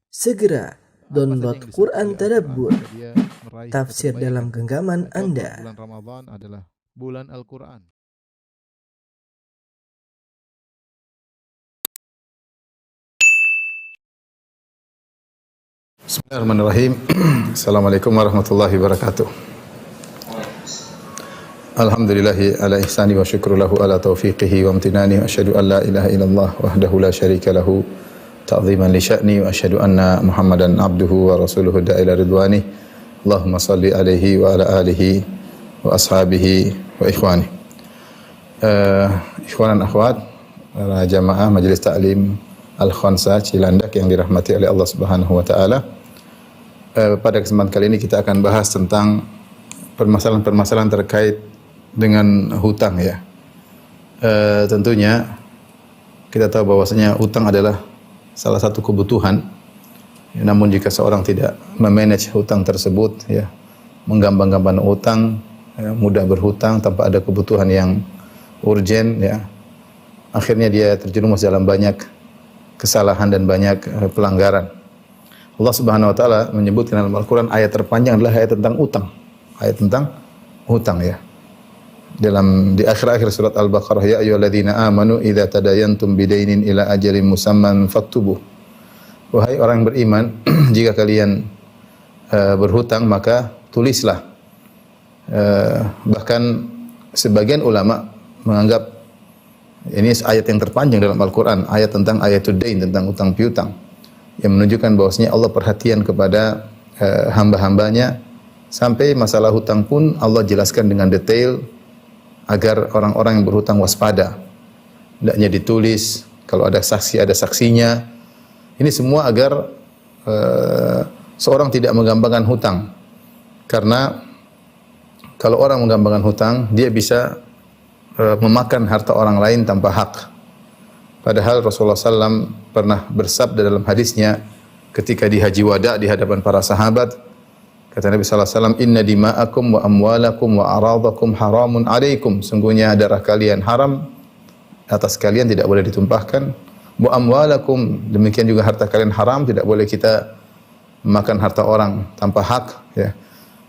Segera download Quran Tadabbur, Dia meraih tafsir kebaikan. dalam genggaman Contoh, Anda. bulan Ramadan adalah bulan Al-Quran. Bismillahirrahmanirrahim. Assalamualaikum warahmatullahi wabarakatuh. Alhamdulillahi ala ihsani wa syukru lahu ala taufiqihi wa amtinani wa asyhadu an la ilaha illallah wahdahu la syarika lahu ta'ziman li sya'ni wa asyhadu anna Muhammadan abduhu wa rasuluhu da'ila ridwani. Allahumma salli alaihi wa ala alihi wa ashabihi wa ikhwani. Ikhwan dan akhwat, para jamaah Majelis Ta'lim Al-Khansa Cilandak yang dirahmati oleh Allah Subhanahu wa taala. Pada kesempatan kali ini kita akan bahas tentang permasalahan-permasalahan terkait dengan hutang ya. Tentunya kita tahu bahwasanya hutang adalah salah satu kebutuhan. Namun jika seorang tidak memanage hutang tersebut ya, menggampang-gampang hutang, mudah berhutang tanpa ada kebutuhan yang urgen ya, akhirnya dia terjerumus dalam banyak kesalahan dan banyak pelanggaran. Allah Subhanahu wa taala menyebutkan dalam Al-Qur'an ayat terpanjang adalah ayat tentang utang. Ayat tentang hutang ya. Di akhir-akhir surat Al-Baqarah, ya ayyuhalladzina amanu idza tadayantum bidainin ila ajalin musamman faktubuh. Wahai orang yang beriman, jika kalian berhutang maka tulislah. Bahkan sebagian ulama menganggap ini ayat yang terpanjang dalam Al-Quran, ayat tentang ayatul dain, tentang utang piutang, yang menunjukkan bahwasanya Allah perhatian kepada hamba-hambanya, sampai masalah hutang pun Allah jelaskan dengan detail agar orang-orang yang berhutang waspada. Hendaknya ditulis, kalau ada saksi ada saksinya. Ini semua agar seorang tidak menggampangkan hutang. Karena kalau orang menggampangkan hutang, dia bisa memakan harta orang lain tanpa hak. Padahal Rasulullah SAW pernah bersabda dalam hadisnya ketika di Haji Wada di hadapan para sahabat, kata Nabi SAW, inna dima'akum wa amwalakum wa aradakum haramun alaikum. Sungguhnya darah kalian haram atas kalian, tidak boleh ditumpahkan. Wa amwalakum, demikian juga harta kalian haram, tidak boleh kita makan harta orang tanpa hak ya.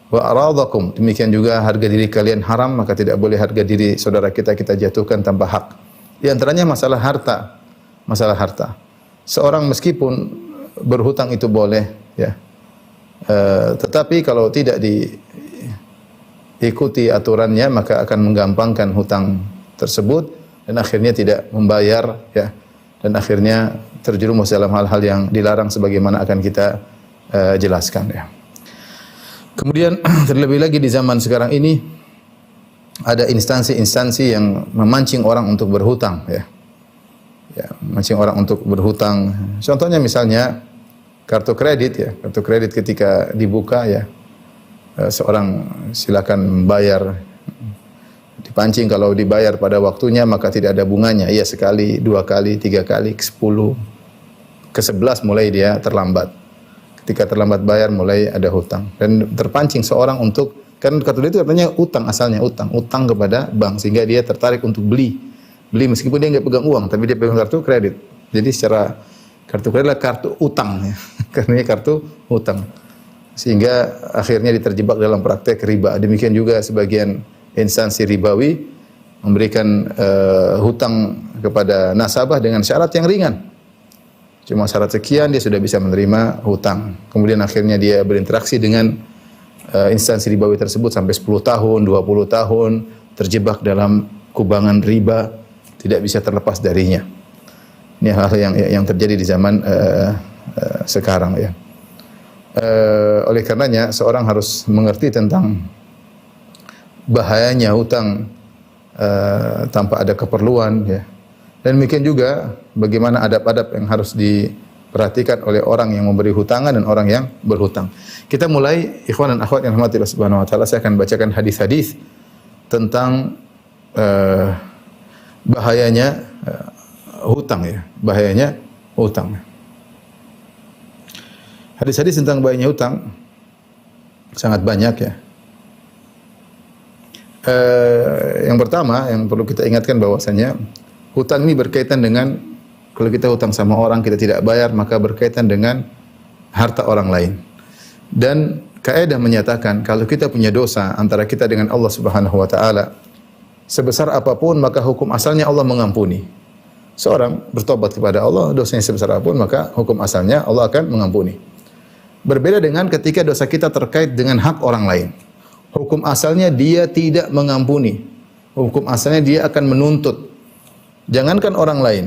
Wa aradakum, demikian juga harga diri kalian haram, maka tidak boleh harga diri saudara kita jatuhkan tanpa hak. Di antaranya masalah harta. Masalah harta. Seorang meskipun berhutang itu boleh ya. Tetapi kalau tidak diikuti aturannya maka akan menggampangkan hutang tersebut dan akhirnya tidak membayar ya. Dan akhirnya terjerumus dalam hal-hal yang dilarang sebagaimana akan kita jelaskan ya. Kemudian terlebih lagi di zaman sekarang ini ada instansi-instansi yang memancing orang untuk berhutang ya. Ya, memancing orang untuk berhutang. Contohnya misalnya kartu kredit ya. Kartu kredit ketika dibuka ya, seorang silakan bayar. Dipancing kalau dibayar pada waktunya maka tidak ada bunganya. Iya, sekali, dua kali, tiga kali, ke 10, ke 11 mulai dia terlambat. Ketika terlambat bayar mulai ada hutang. Dan terpancing seorang untuk, kan kartu kredit itu artinya utang, asalnya utang kepada bank, sehingga dia tertarik untuk beli meskipun dia nggak pegang uang, tapi dia pegang kartu kredit. Jadi secara kartu kredit adalah kartu utang ya. Karena kartu utang. Sehingga akhirnya diterjebak dalam praktek riba. Demikian juga sebagian instansi ribawi memberikan hutang kepada nasabah dengan syarat yang ringan. Cuma syarat sekian dia sudah bisa menerima hutang. Kemudian akhirnya dia berinteraksi dengan instansi ribawi tersebut sampai 10 tahun, 20 tahun, terjebak dalam kubangan riba, tidak bisa terlepas darinya. Ini hal-hal yang terjadi di zaman sekarang ya. Oleh karenanya seorang harus mengerti tentang bahayanya hutang tanpa ada keperluan ya. Dan demikian juga bagaimana adab-adab yang harus diperhatikan oleh orang yang memberi hutangan dan orang yang berhutang. Kita mulai, ikhwan dan akhwat yang dirahmati Allah Subhanahu wa taala, saya akan bacakan hadis-hadis tentang bahayanya hutang ya, bahayanya hutang. Hadis-hadis tentang bahayanya hutang sangat banyak ya. Yang pertama yang perlu kita ingatkan bahwasanya hutang ini berkaitan dengan, kalau kita hutang sama orang kita tidak bayar maka berkaitan dengan harta orang lain. Dan kaidah menyatakan kalau kita punya dosa antara kita dengan Allah Subhanahu wa taala sebesar apapun, maka hukum asalnya Allah mengampuni. Seorang bertobat kepada Allah, dosanya sebesar apapun, maka hukum asalnya Allah akan mengampuni. Berbeda dengan ketika dosa kita terkait dengan hak orang lain. Hukum asalnya dia tidak mengampuni. Hukum asalnya dia akan menuntut. Jangankan orang lain.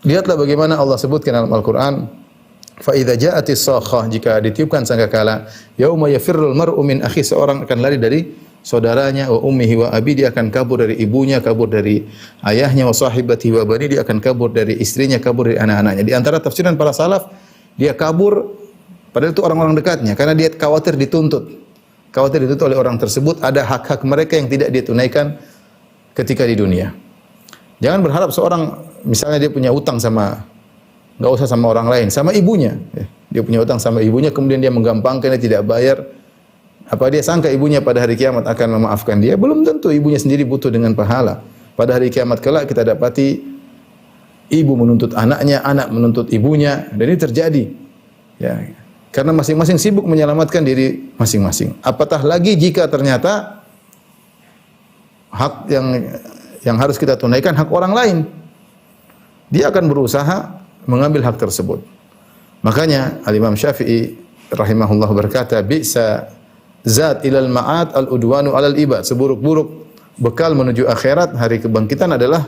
Lihatlah bagaimana Allah sebutkan dalam Al-Quran, fa idza ja'atis sakhah, jika ditiupkan sangkakala, yauma yafirrul mar'u min akhi, seorang akan lari dari saudaranya, wa ummihi wa abi, dia akan kabur dari ibunya, kabur dari ayahnya, wa sahibatihi wa bani, dia akan kabur dari istrinya, kabur dari anak-anaknya. Di antara tafsiran para salaf, dia kabur padahal itu orang-orang dekatnya karena dia khawatir dituntut. Khawatir dituntut oleh orang tersebut, ada hak-hak mereka yang tidak dia tunaikan ketika di dunia. Jangan berharap seorang misalnya dia punya utang sama, enggak usah sama orang lain, sama ibunya. Dia punya utang sama ibunya, kemudian dia menggampangkan, dia tidak bayar. Apa dia sangka ibunya pada hari kiamat akan memaafkan dia? Belum tentu, ibunya sendiri butuh dengan pahala. Pada hari kiamat kelak kita dapati ibu menuntut anaknya, anak menuntut ibunya, dan ini terjadi. Ya, karena masing-masing sibuk menyelamatkan diri masing-masing. Apatah lagi jika ternyata hak yang harus kita tunaikan hak orang lain. Dia akan berusaha mengambil hak tersebut. Makanya Al-Imam Syafi'i rahimahullah berkata, bi'sa zat ilal ma'at al-udwanu alal ibad. Seburuk-buruk bekal menuju akhirat, hari kebangkitan adalah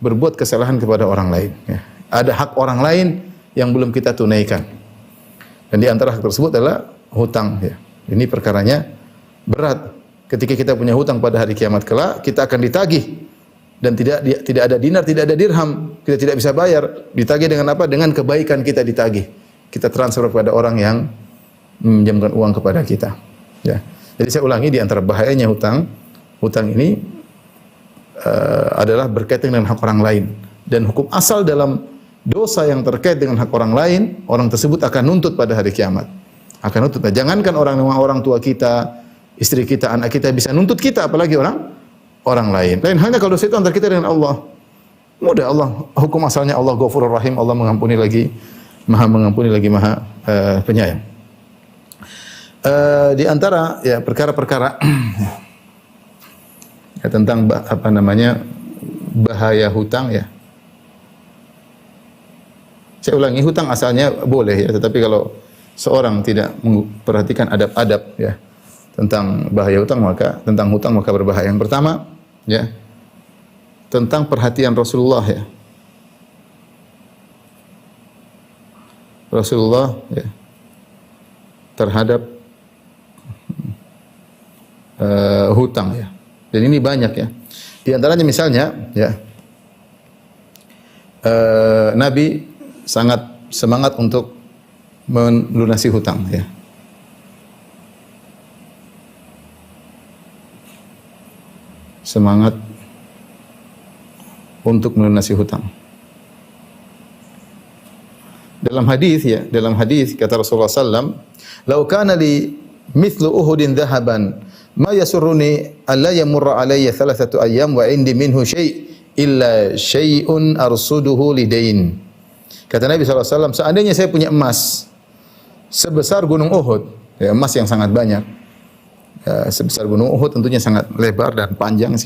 berbuat kesalahan kepada orang lain. Ya. Ada hak orang lain yang belum kita tunaikan. Dan di antara hak tersebut adalah hutang. Ya. Ini perkaranya berat. Ketika kita punya hutang pada hari kiamat kelak, kita akan ditagih. Dan tidak ada dinar, tidak ada dirham, kita tidak bisa bayar. Ditagih dengan apa? Dengan kebaikan kita ditagih. Kita transfer kepada orang yang meminjamkan uang kepada kita. Ya. Jadi saya ulangi, di antara bahayanya hutang ini adalah berkaitan dengan hak orang lain. Dan hukum asal dalam dosa yang terkait dengan hak orang lain, orang tersebut akan nuntut pada hari kiamat. Akan nuntut. Jangankan orang tua kita, istri kita, anak kita bisa nuntut kita, apalagi orang lain. Lain hanya kalau dosa itu antara kita dengan Allah. Mudah, Allah hukum asalnya Allah Ghafurur Rahim, Allah mengampuni lagi, Maha mengampuni lagi, Maha penyayang. Di antara ya perkara-perkara ya, tentang bahaya hutang ya. Saya ulangi, hutang asalnya boleh ya, tetapi kalau seorang tidak memperhatikan adab-adab ya tentang bahaya hutang, maka berbahaya. Yang pertama ya, tentang perhatian Rasulullah ya. Rasulullah ya, terhadap hutang ya. Dan ini banyak ya. Di antaranya misalnya ya, Nabi sangat semangat untuk melunasi hutang ya. Semangat untuk melunasi hutang. Dalam hadis kata Rasulullah sallam, "Lau kana li mithlu Uhudin dhahaban, ma yasurruni alla yamurra alayya thalathatu ayyam wa indi minhu illa syai'un arsuduhu lidain." Kata Nabi SAW, seandainya saya punya emas sebesar gunung Uhud, ya, emas yang sangat banyak, ya, sebesar gunung Uhud, tentunya sangat lebar dan panjang,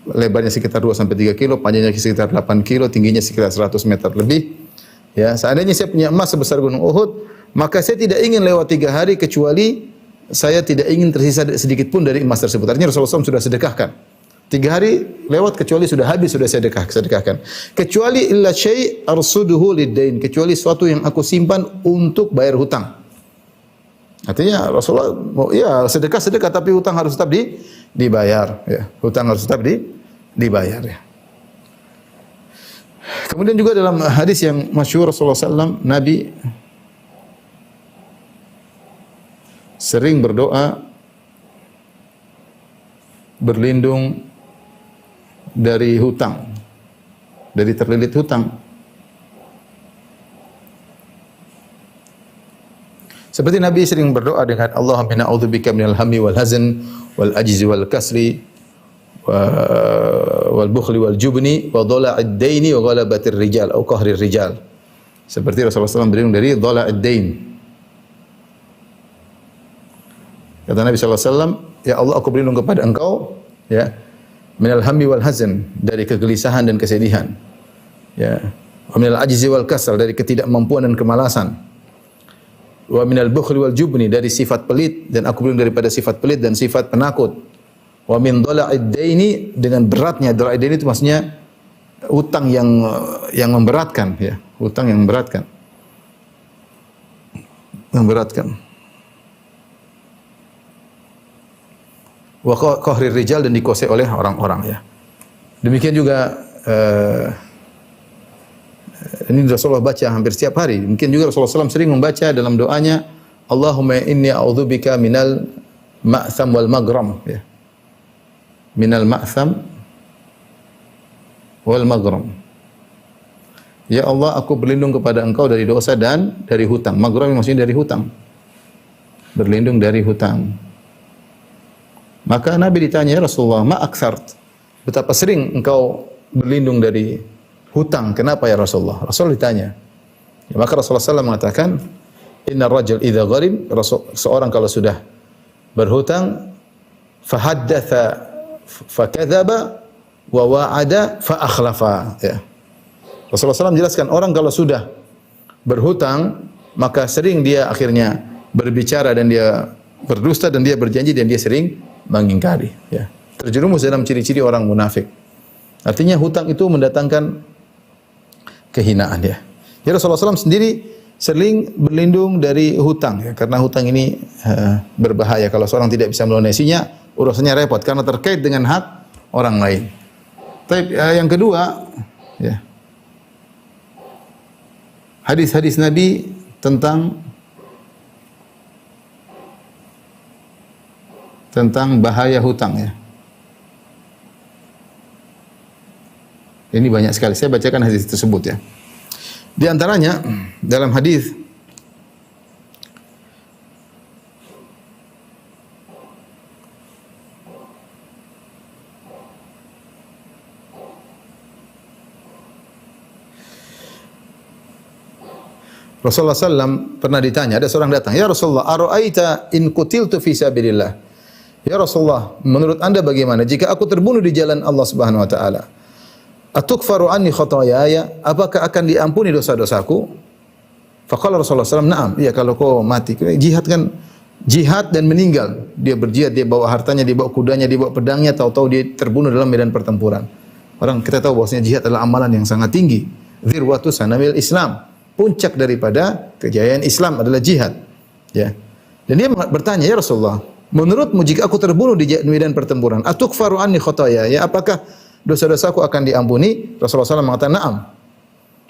lebarnya sekitar 2-3 kilo, panjangnya sekitar 8 kilo, tingginya sekitar 100 meter lebih. Ya, seandainya saya punya emas sebesar gunung Uhud, maka saya tidak ingin lewat 3 hari kecuali saya tidak ingin tersisa sedikit pun dari emas tersebut. Artinya Rasulullah SAW sudah sedekahkan. 3 hari lewat kecuali sudah habis, sudah saya sedekahkan. Kecuali illa syai' arsuduhu lidain, kecuali suatu yang aku simpan untuk bayar hutang. Artinya Rasulullah ya sedekah tapi hutang harus tetap dibayar ya. Hutang harus tetap dibayar ya. Kemudian juga dalam hadis yang masyhur Rasulullah SAW, Nabi sering berdoa berlindung dari hutang, dari terlilit hutang. Seperti Nabi sering berdoa dengan Allahumma inna a'udzubika minal hammi wal hazn wal ajzi wal kasri wal bukhli wal jubni wa dhala'id daini wa ghalabatir rijal atau qahrir rijal. Seperti Rasulullah SAW berlindung dari dhala'id dain. Kata Nabi SAW, ya Allah aku berlindung kepada engkau, ya, minal hammi wal hazan, dari kegelisahan dan kesedihan. Ya, wa minal ajzi wal kasal, dari ketidakmampuan dan kemalasan. Wa minal bukhli wal jubni, dari sifat pelit, dan aku berlindung daripada sifat pelit dan sifat penakut. Wa min dhala'id daini, dengan beratnya. Dhala'id daini itu maksudnya hutang yang memberatkan, ya, hutang yang memberatkan. Memberatkan. Wa qahrir rijal, dan dikuasai oleh orang-orang, ya. Demikian juga ini Rasulullah baca hampir setiap hari. Mungkin juga Rasulullah SAW sering membaca dalam doanya, Allahumma inni a'udzubika minal ma'tham wal maghram, ya. Minal ma'tham wal maghram. Ya Allah, aku berlindung kepada engkau dari dosa dan dari hutang. Maghram maksudnya dari hutang. Berlindung dari hutang. Maka Nabi ditanya, ya Rasulullah, ma aktsart? Betapa sering engkau berlindung dari hutang. Kenapa ya Rasulullah? Rasul ditanya. Ya, maka Rasulullah SAW mengatakan, inna rajul idza gharim, seorang kalau sudah berhutang, fahaddatha fakadzaba wa wa'ada fa akhlafa, ya. Rasulullah SAW menjelaskan, orang kalau sudah berhutang, maka sering dia akhirnya berbicara dan dia berdusta dan dia berjanji dan dia sering mengingkari, ya. Terjerumus dalam ciri-ciri orang munafik. Artinya hutang itu mendatangkan kehinaan, ya. Jadi Rasulullah SAW sendiri sering berlindung dari hutang, ya, karena hutang ini berbahaya. Kalau seorang tidak bisa melunasinya, urusannya repot karena terkait dengan hak orang lain. Tapi yang kedua, ya, hadis-hadis Nabi tentang bahaya hutang, ya. Ini banyak sekali. Saya bacakan hadis tersebut, ya. Di antaranya dalam hadis Rasulullah SAW pernah ditanya, ada seorang datang, ya Rasulullah, ara'aita in qutiltu fi sabilillah. Ya Rasulullah, menurut Anda bagaimana jika aku terbunuh di jalan Allah Subhanahu wa taala? Atukfaru anni khotoyaya, apakah akan diampuni dosa-dosaku? Faqala Rasulullah SAW, na'am, iya kalau kau mati. Jihad kan jihad dan meninggal. Dia berjihad, dia bawa hartanya, dia bawa kudanya, dia bawa pedangnya, tahu-tahu dia terbunuh dalam medan pertempuran. Orang kita tahu bahwasanya jihad adalah amalan yang sangat tinggi. Dzirwatu sanamil Islam. Puncak daripada kejayaan Islam adalah jihad, ya. Dan dia bertanya, ya Rasulullah, menurutmu jika aku terbunuh di medan pertempuran, atukfaru anni khotoya, ya, apakah dosa-dosaku akan diampuni? Rasulullah SAW mengatakan, na'am.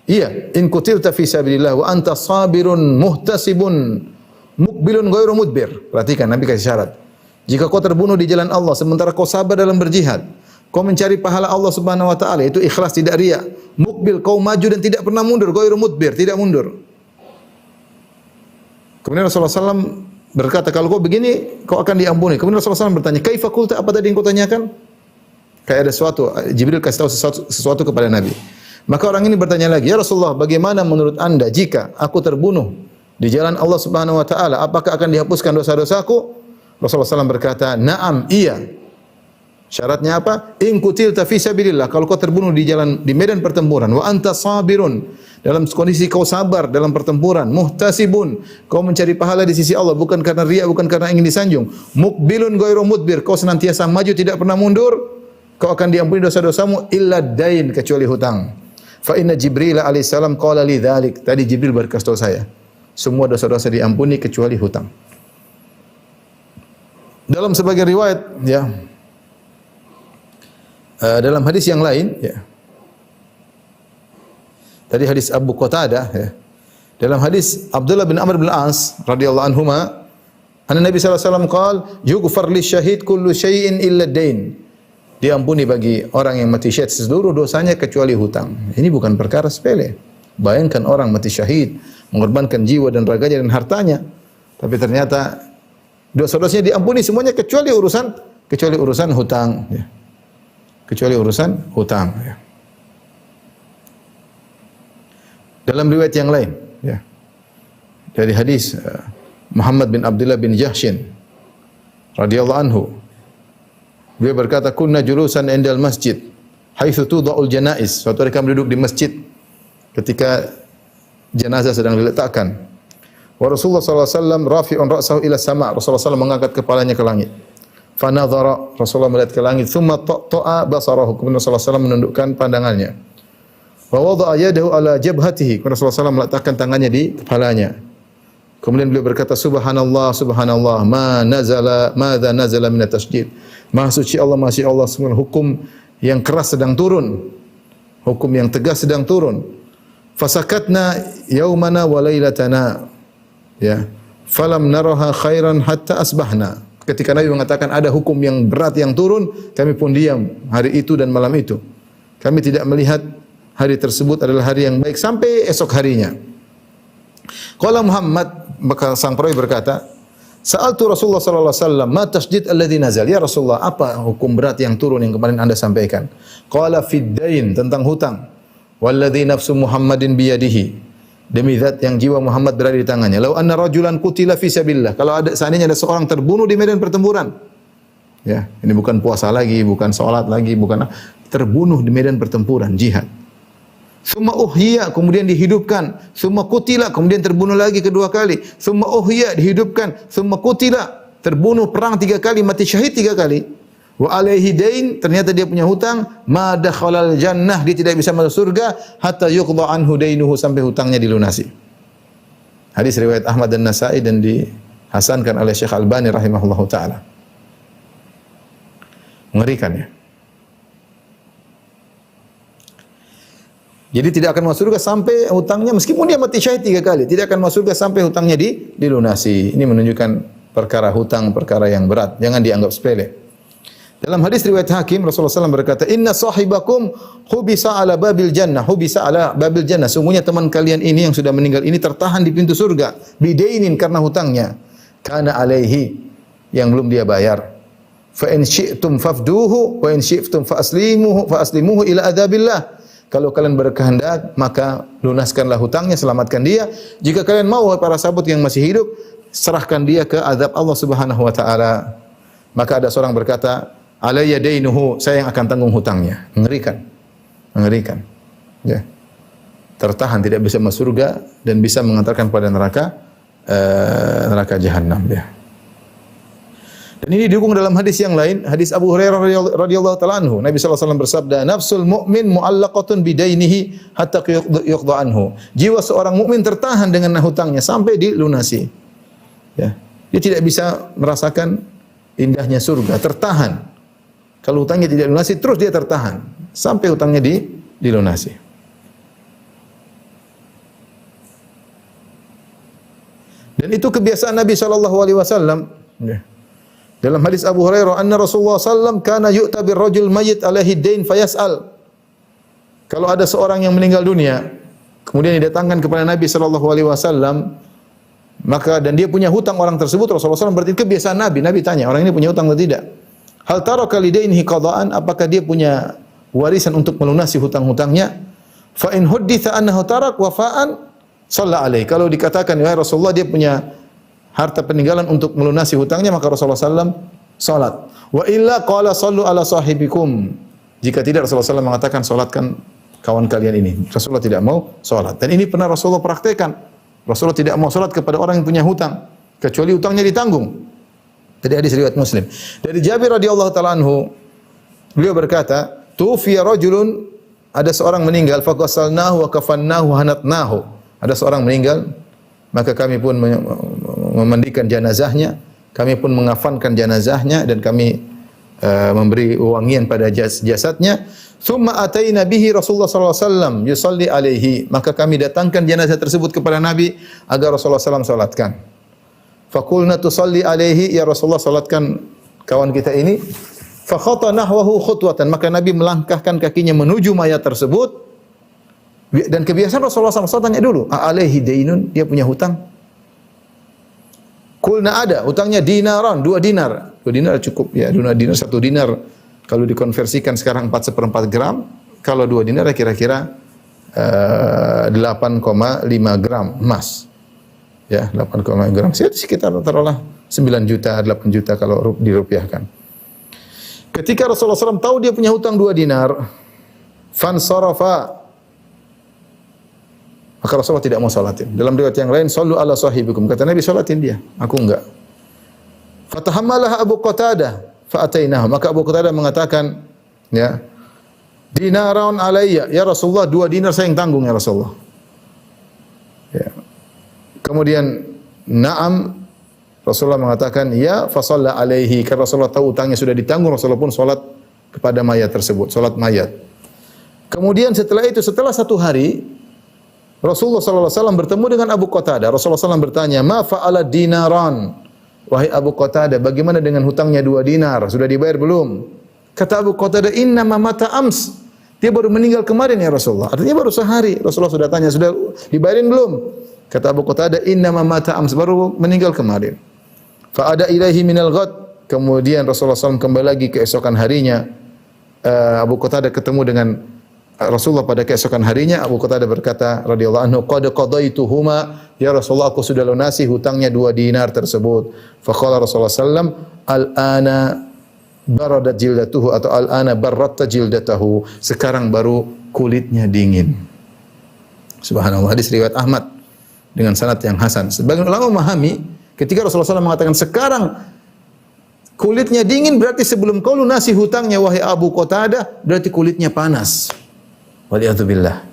Iya, in qutilta fi sabilillah wa anta sabirun muhtasibun muqbilun ghairu mudbir. Perhatikan, Nabi kasih syarat. Jika kau terbunuh di jalan Allah sementara kau sabar dalam berjihad, kau mencari pahala Allah Subhanahu wa taala, itu ikhlas tidak riya. Muqbil, kau maju dan tidak pernah mundur, ghairu mudbir, tidak mundur. Kemudian Rasulullah SAW berkata, kalau kau begini, kau akan diampuni. Kemudian Rasulullah SAW bertanya, kaifa qulta, apa tadi yang kau tanyakan? Kayak ada sesuatu, Jibril kasih tahu sesuatu kepada Nabi. Maka orang ini bertanya lagi, ya Rasulullah, bagaimana menurut Anda jika aku terbunuh di jalan Allah Subhanahu wa taala, apakah akan dihapuskan dosa-dosaku? Rasulullah SAW berkata, na'am, iya. Syaratnya apa? In qutilta fi sabilillah, kalau kau terbunuh di medan pertempuran, wa anta sabirun, dalam kondisi kau sabar dalam pertempuran, muhtasibun, kau mencari pahala di sisi Allah bukan karena riya, bukan karena ingin disanjung, muqbilun ghairu mudbir, kau senantiasa maju tidak pernah mundur, kau akan diampuni dosa-dosamu illa dain, kecuali hutang. Fa inna Jibril alaihissalam qala li dzalik, tadi Jibril berkata saya, semua dosa-dosa diampuni kecuali hutang. Dalam sebagian riwayat, ya, dalam hadis yang lain, ya, tadi hadis Abu Qatadah, ya, dalam hadis Abdullah bin Amr bin As radhiyallahu anhuma, anna Nabi sallallahu alaihi wasallam qala, yughfar lisyahid kullu syai'in illa dain. Diampuni bagi orang yang mati syahid seluruh dosanya kecuali hutang. Ini bukan perkara sepele. Bayangkan orang mati syahid, mengorbankan jiwa dan raganya dan hartanya, tapi ternyata dosa-dosanya diampuni semuanya kecuali urusan hutang, ya. Kecuali urusan hutang, ya. Dalam riwayat yang lain, ya. Dari hadis Muhammad bin Abdullah bin Jahshin radhiyallahu anhu. Beliau berkata, "Kunna julusan indal masjid haitsu tudha'ul janaiz." Suatu hari kami duduk di masjid ketika jenazah sedang diletakkan. Wa Rasulullah sallallahu alaihi wasallam rafi'un ra'sahu ila sama'. Rasulullah sallallahu mengangkat kepalanya ke langit. Fa nadhara, Rasulullah melihat ke langit, thumma ta'a basarahu. Kemudian Rasulullah sallallahu menundukkan pandangannya. Wa wada'a yadahu ala jabhatihi. Rasulullah sallallahu meletakkan tangannya di kepalanya. Kemudian beliau berkata, subhanallah, subhanallah, madza nazala min at-tasydid. Maha suci Allah, maha suci Allah, semua hukum yang keras sedang turun. Hukum yang tegas sedang turun. Fasakatna yaumana wa lailatana. Ya. Falam naraha khairan hatta asbahna. Ketika Nabi mengatakan ada hukum yang berat yang turun, kami pun diam hari itu dan malam itu. Kami tidak melihat hari tersebut adalah hari yang baik sampai esok harinya. Qala Muhammad, maka sang perawi berkata, Sa'altu Rasulullah sallallahu alaihi wasallam, ma tasydid alladhi nazal? Ya Rasulullah, apa hukum berat yang turun yang kemarin Anda sampaikan? Qala fid dain, tentang hutang. Walladhi nafsu Muhammadin biyadihi. Demi zat yang jiwa Muhammad berada di tangannya. Lau anna rajulan qutila fi sabilillah. Kalau ada seandainya ada seorang terbunuh di medan pertempuran. Ya, ini bukan puasa lagi, bukan salat lagi, bukan terbunuh di medan pertempuran, jihad. Summa uhya, kemudian dihidupkan. Summa qutila, kemudian terbunuh lagi kedua kali. Summa uhya, dihidupkan. Summa qutila, terbunuh perang 3 kali, mati syahid 3 kali. Wa alaihi dain, ternyata dia punya hutang, ma dakhalal jannah, dia tidak bisa masuk surga hatta yuqda anhu dainuhu, sampai hutangnya dilunasi. Hadis riwayat Ahmad dan Nasa'i dan dihasankan oleh Syekh Albani rahimahullahu taala. Mengerikan ya. Jadi tidak akan masuk surga sampai hutangnya, meskipun dia mati syahid 3 kali, tidak akan masuk surga sampai hutangnya dilunasi. Ini menunjukkan perkara hutang, perkara yang berat, jangan dianggap sepele. Dalam hadis riwayat Hakim, Rasulullah SAW berkata, Inna sahibakum hubisa ala babil jannah, hubisa ala babil jannah. Sungguhnya teman kalian ini yang sudah meninggal ini tertahan di pintu surga, bidainin, karena hutangnya. Kana alaihi, yang belum dia bayar. Fa in syi'tum fafduhu, wa in syi'tum fa aslimuhu ila adzabillah. Kalau kalian berkehendak, maka lunaskanlah hutangnya, selamatkan dia. Jika kalian mau, para sahabat yang masih hidup, serahkan dia ke azab Allah Subhanahu wa taala. Maka ada seorang berkata, alayya dainuhu, saya yang akan tanggung hutangnya. Mengerikan. Mengerikan. Ya. Tertahan, tidak bisa masuk surga dan bisa mengantarkan pada neraka jahanam, ya. Dan ini didukung dalam hadis yang lain, hadis Abu Hurairah radhiyallahu taala anhu. Nabi sallallahu alaihi wasallam bersabda, "Nafsul mu'min mu'allaqatun bidainihi hatta yuqda anhu." Jiwa seorang mukmin tertahan dengan hutangnya sampai dilunasi. Ya. Dia tidak bisa merasakan indahnya surga, tertahan. Kalau hutangnya tidak dilunasi, terus dia tertahan sampai hutangnya dilunasi. Dan itu kebiasaan Nabi sallallahu alaihi wasallam. Ya. Dalam hadis Abu Hurairah, anna Rasulullah sallam kana yu'ta birrajul mayyit alaihi dain fayas'al. Kalau ada seorang yang meninggal dunia, kemudian didatangkan kepada Nabi sallallahu alaihi wasallam, maka dan dia punya hutang orang tersebut, Rasulullah SAW berarti kebiasaan Nabi. Nabi tanya, orang ini punya hutang atau tidak? Hal taraka lidainihi qada'an, apakah dia punya warisan untuk melunasi hutang-hutangnya? Fa in hudditha annahu tarak wafa'an shalla alaihi. Kalau dikatakan ya Rasulullah dia punya harta peninggalan untuk melunasi hutangnya, maka Rasulullah SAW salat. Wa illa qala sallu ala sahibikum. Jika tidak, Rasulullah SAW mengatakan salatkan kawan kalian ini. Rasulullah tidak mau salat. Dan ini pernah Rasulullah praktekkan. Rasulullah tidak mau salat kepada orang yang punya hutang, kecuali hutangnya ditanggung. Jadi hadis riwayat Muslim. Dari Jabir radhiyallahu taala anhu, beliau berkata, "Tufiya rajulun", ada seorang meninggal, faqasalnahu wa kafannahu wa hanatnahu. Ada seorang meninggal, maka kami pun memandikan jenazahnya, kami pun mengafankan jenazahnya dan kami memberi wangian pada jasadnya. Tsumma ataina bihi Rasulullah sallallahu alaihi wasallam yusalli alaihi, maka kami datangkan jenazah tersebut kepada Nabi agar Rasulullah sallallahu alaihi wasallam salatkan. Faqulna tusalli alaihi, ya Rasulullah, salatkan kawan kita ini. Fa khata nahwahu khutwatan, maka Nabi melangkahkan kakinya menuju mayat tersebut. Dan kebiasaan Rasulullah SAW tanya dulu, alaihi dainun, dia punya hutang? Kulna ada, hutangnya dinaran, 2 dinar. 2 dinar cukup ya, 2 dinar, 1 dinar kalau dikonversikan sekarang 4/4 gram, kalau 2 dinar kira-kira 8,5 gram emas. Ya, 8,5 gram. Sekitar taruhlah 9 juta, 8 juta kalau dirupiahkan. Ketika Rasulullah SAW tahu dia punya hutang 2 dinar, fansarafa, maka Rasulullah tidak mau salatin. Dalam riwayat yang lain, sallu ala sahibikum. Kata Nabi, salatin dia. Aku enggak. Fatahammalah Abu Qatadah fa'atainahu. Maka Abu Qatadah mengatakan, ya, dinaran alayya. Ya Rasulullah, 2 dinar saya yang tanggung ya Rasulullah. Ya. Kemudian, na'am. Rasulullah mengatakan, ya fasalla alaihi. Karena Rasulullah tahu utangnya sudah ditanggung, Rasulullah pun salat kepada mayat tersebut, salat mayat. Kemudian setelah itu, setelah 1 hari, Rasulullah SAW bertemu dengan Abu Qatadah. Rasulullah SAW bertanya, ma fa'ala dinaran? Wahai Abu Qatadah, bagaimana dengan hutangnya 2 dinar? Sudah dibayar belum? Kata Abu Qatadah, inna mata ams. Dia baru meninggal kemarin ya Rasulullah. Artinya baru sehari. Rasulullah sudah tanya, sudah dibayarin belum? Kata Abu Qatadah, inna mata ams. Baru meninggal kemarin. Fa'ada ilaihi minal ghad. Kemudian Rasulullah SAW kembali lagi keesokan harinya. Abu Qatadah ketemu dengan Rasulullah pada keesokan harinya. Abu Qatadah berkata radhiyallahu anhu, qad qadaituhuma, ya Rasulullah, aku sudah lunasi hutangnya 2 dinar tersebut. Faqala Rasulullah sallam, al-ana baradat jildatuhu, atau al-ana barratta jildatahu, sekarang baru kulitnya dingin. Subhanallah. Hadis riwayat Ahmad dengan sanad yang hasan. Sebagian ulama memahami ketika Rasulullah SAW mengatakan sekarang kulitnya dingin, berarti sebelum kau lunasi hutangnya wahai Abu Qatadah, berarti kulitnya panas. Waliyadzubillah.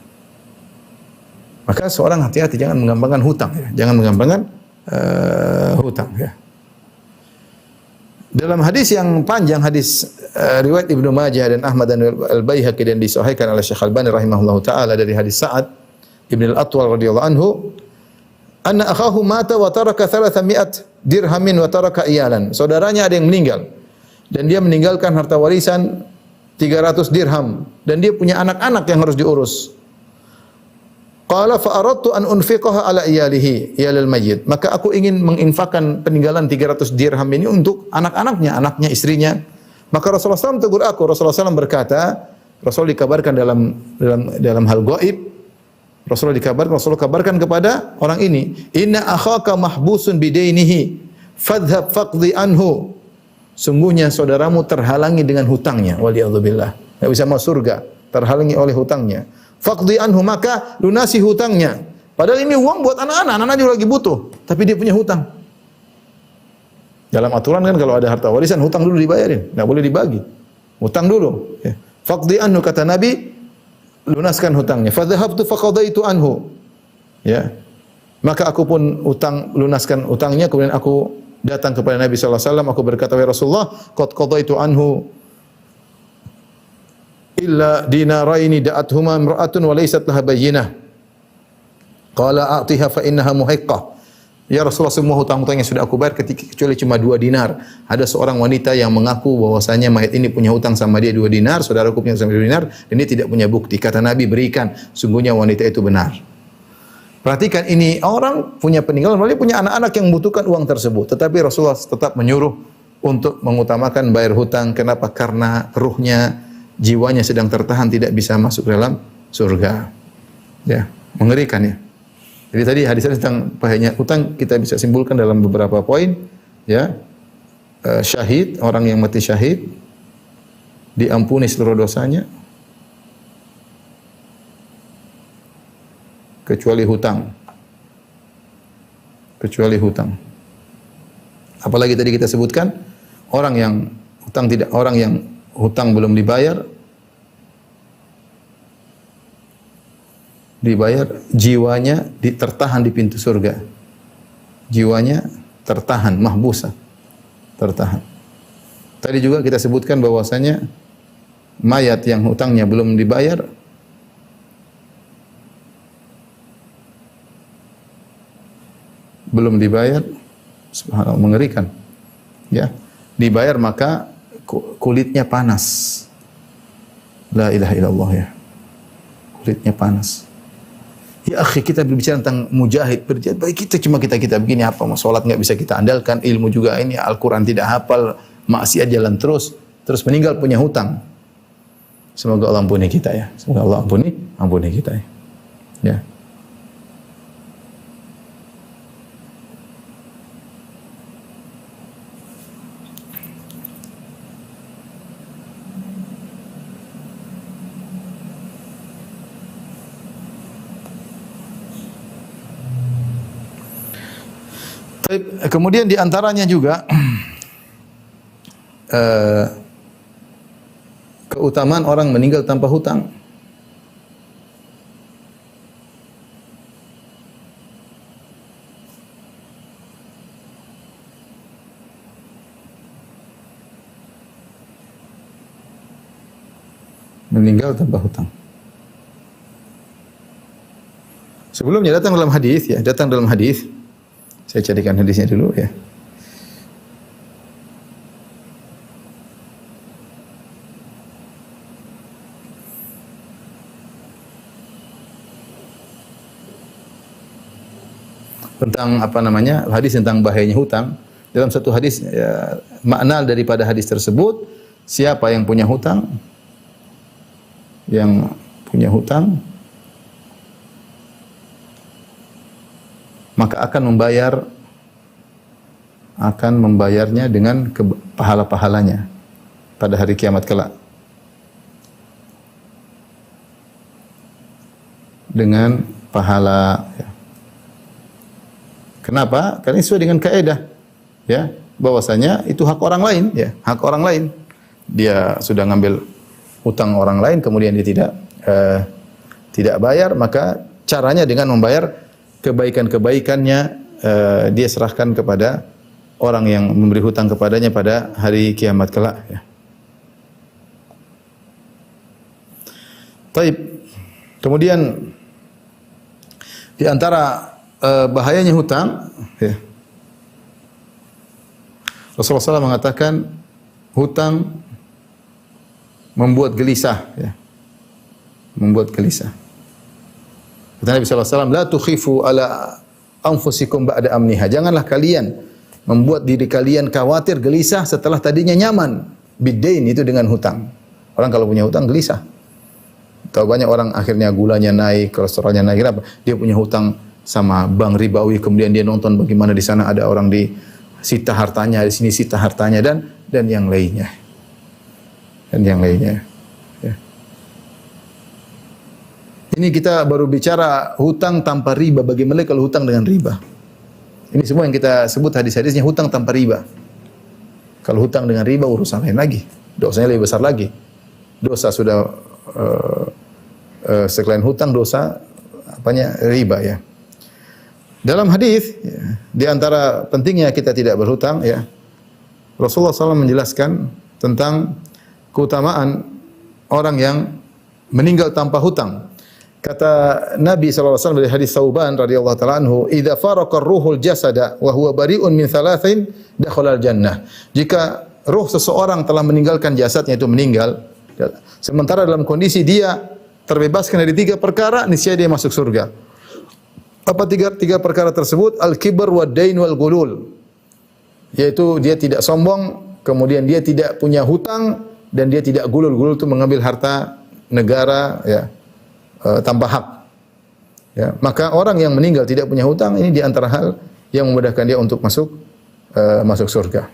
Maka seorang hati-hati, jangan menggampangkan hutang ya. Jangan menggampangkan hutang ya. Dalam hadis yang panjang, hadis riwayat Ibnu Majah dan Ahmad dan Al-Baihaqi, dan disahihkan oleh Syekh Al-Albani rahimahullahu taala dari hadis Sa'ad Ibn Al-Atwal radhiyallahu anhu, anna akhahu mata wa taraka 300 dirhamin wa taraka iyalan. Saudaranya ada yang meninggal dan dia meninggalkan harta warisan 300 dirham dan dia punya anak-anak yang harus diurus. Qala fa aradtu an unfiqaha ala iyalihi, iyalil mayyit. Maka aku ingin menginfakkan peninggalan 300 dirham ini untuk anak-anaknya, anaknya, istrinya. Maka Rasulullah SAW tegur aku. Rasulullah SAW berkata, Rasul dikabarkan dalam hal gaib, Rasulullah kabarkan kepada orang ini, inna akhaka mahbusun bidainihi fadhhab faqdi anhu. Sungguhnya saudaramu terhalangi dengan hutangnya, waliyadzubillah. Enggak bisa masuk surga, terhalangi oleh hutangnya. Faqdi anhu, maka lunasi hutangnya. Padahal ini uang buat anak-anak, anak-anak juga lagi butuh, tapi dia punya hutang. Dalam aturan kan kalau ada harta warisan, hutang dulu dibayarin, enggak boleh dibagi. Hutang dulu. Ya. Faqdi anhu, kata Nabi, lunaskan hutangnya. Fadhahabtu faqadaitu anhu. Ya. Maka aku pun lunaskan hutangnya, kemudian aku datang kepada Nabi sallallahu alaihi wasallam, aku berkata, "Ya Rasulullah, qad qadaitu anhu illa dinaraini da'athuma imra'atun wa laysat laha bayyinah." Qala a'tiha fa innaha muhiqqah. Ya Rasulullah, semua hutang-hutangnya sudah aku bayar kecuali cuma 2 dinar. Ada seorang wanita yang mengaku bahwasanya mayat ini punya hutang sama dia 2 dinar, saudaraku punya sama 2 dinar, dan dia tidak punya bukti. Kata Nabi, berikan, sungguhnya wanita itu benar. Perhatikan, ini orang punya peninggalan, lalu punya anak-anak yang membutuhkan uang tersebut. Tetapi Rasulullah tetap menyuruh untuk mengutamakan bayar hutang. Kenapa? Karena ruhnya, jiwanya sedang tertahan, tidak bisa masuk dalam surga. Ya, mengerikan ya. Jadi tadi hadis tentang bahayanya hutang kita bisa simpulkan dalam beberapa poin. Ya, syahid, orang yang mati syahid diampuni seluruh dosanya, kecuali hutang. Kecuali hutang. Apalagi tadi kita sebutkan orang yang hutang belum dibayar, jiwanya tertahan di pintu surga. Jiwanya tertahan, mahbusa. Tertahan. Tadi juga kita sebutkan bahwasanya mayat yang hutangnya belum dibayar subhanallah, mengerikan. Ya, dibayar maka kulitnya panas. La ilaha illallah ya. Kulitnya panas. Ya akhi, kita berbicara tentang mujahid, berjihad, baik kita begini apa, mau salat enggak bisa kita andalkan, ilmu juga ini, Al-Qur'an tidak hafal, maksiat jalan terus meninggal punya hutang. Semoga Allah ampuni kita ya. Semoga Allah ampuni kita ya. Ya. Kemudian di antaranya juga keutamaan orang meninggal tanpa hutang. Meninggal tanpa hutang. Sebelumnya datang dalam hadis ya, datang dalam hadis. Saya carikan hadisnya dulu ya. Tentang apa namanya? Hadis tentang bahayanya hutang. Dalam satu hadis ya, makna daripada hadis tersebut, siapa yang punya hutang? Yang punya hutang maka akan membayarnya dengan pahala-pahalanya pada hari kiamat kelak. Dengan pahala ya. Kenapa? Karena sesuai dengan kaidah ya, bahwasanya itu hak orang lain ya, hak orang lain. Dia sudah ngambil hutang orang lain kemudian dia tidak bayar, maka caranya dengan membayar kebaikan-kebaikannya dia serahkan kepada orang yang memberi hutang kepadanya pada hari kiamat kelak ya. Taib. Kemudian di antara bahayanya hutang ya. Rasulullah SAW mengatakan hutang membuat gelisah ya. Membuat gelisah. Kata Nabi SAW, la tukhifu ala anfusikum ba'da amniha. Janganlah kalian membuat diri kalian khawatir, gelisah setelah tadinya nyaman. Bidain itu dengan hutang. Orang kalau punya hutang gelisah. Tahu banyak orang akhirnya gulanya naik, kolesterolnya naik. Kenapa? Dia punya hutang sama bank ribawi, kemudian dia nonton bagaimana di sana ada orang di sita hartanya, di sini sita hartanya dan yang lainnya. Dan yang lainnya. Ini kita baru bicara hutang tanpa riba. Bagaimana kalau hutang dengan riba? Ini semua yang kita sebut hadis-hadisnya hutang tanpa riba. Kalau hutang dengan riba urusan lain lagi. Dosanya lebih besar lagi. Dosa sudah selain hutang dosa apanya riba ya. Dalam hadis ya, di antara pentingnya kita tidak berhutang ya. Rasulullah SAW menjelaskan tentang keutamaan orang yang meninggal tanpa hutang. Kata Nabi SAW dari hadis Thauban radhiyallahu ta'ala anhu, "Idza faraqa ar-ruhul jasada wa huwa bari'un min thalathin dakhala al-jannah." Jika ruh seseorang telah meninggalkan jasadnya itu meninggal, sementara dalam kondisi dia terbebaskan dari 3 perkara, niscaya dia masuk surga. Apa tiga perkara tersebut? Al-kibr wa dain wal gulul. Yaitu dia tidak sombong, kemudian dia tidak punya hutang dan dia tidak gulul. Gulul itu mengambil harta negara ya. Tanpa hak. Ya, maka orang yang meninggal tidak punya hutang ini di antara hal yang memudahkan dia untuk masuk surga.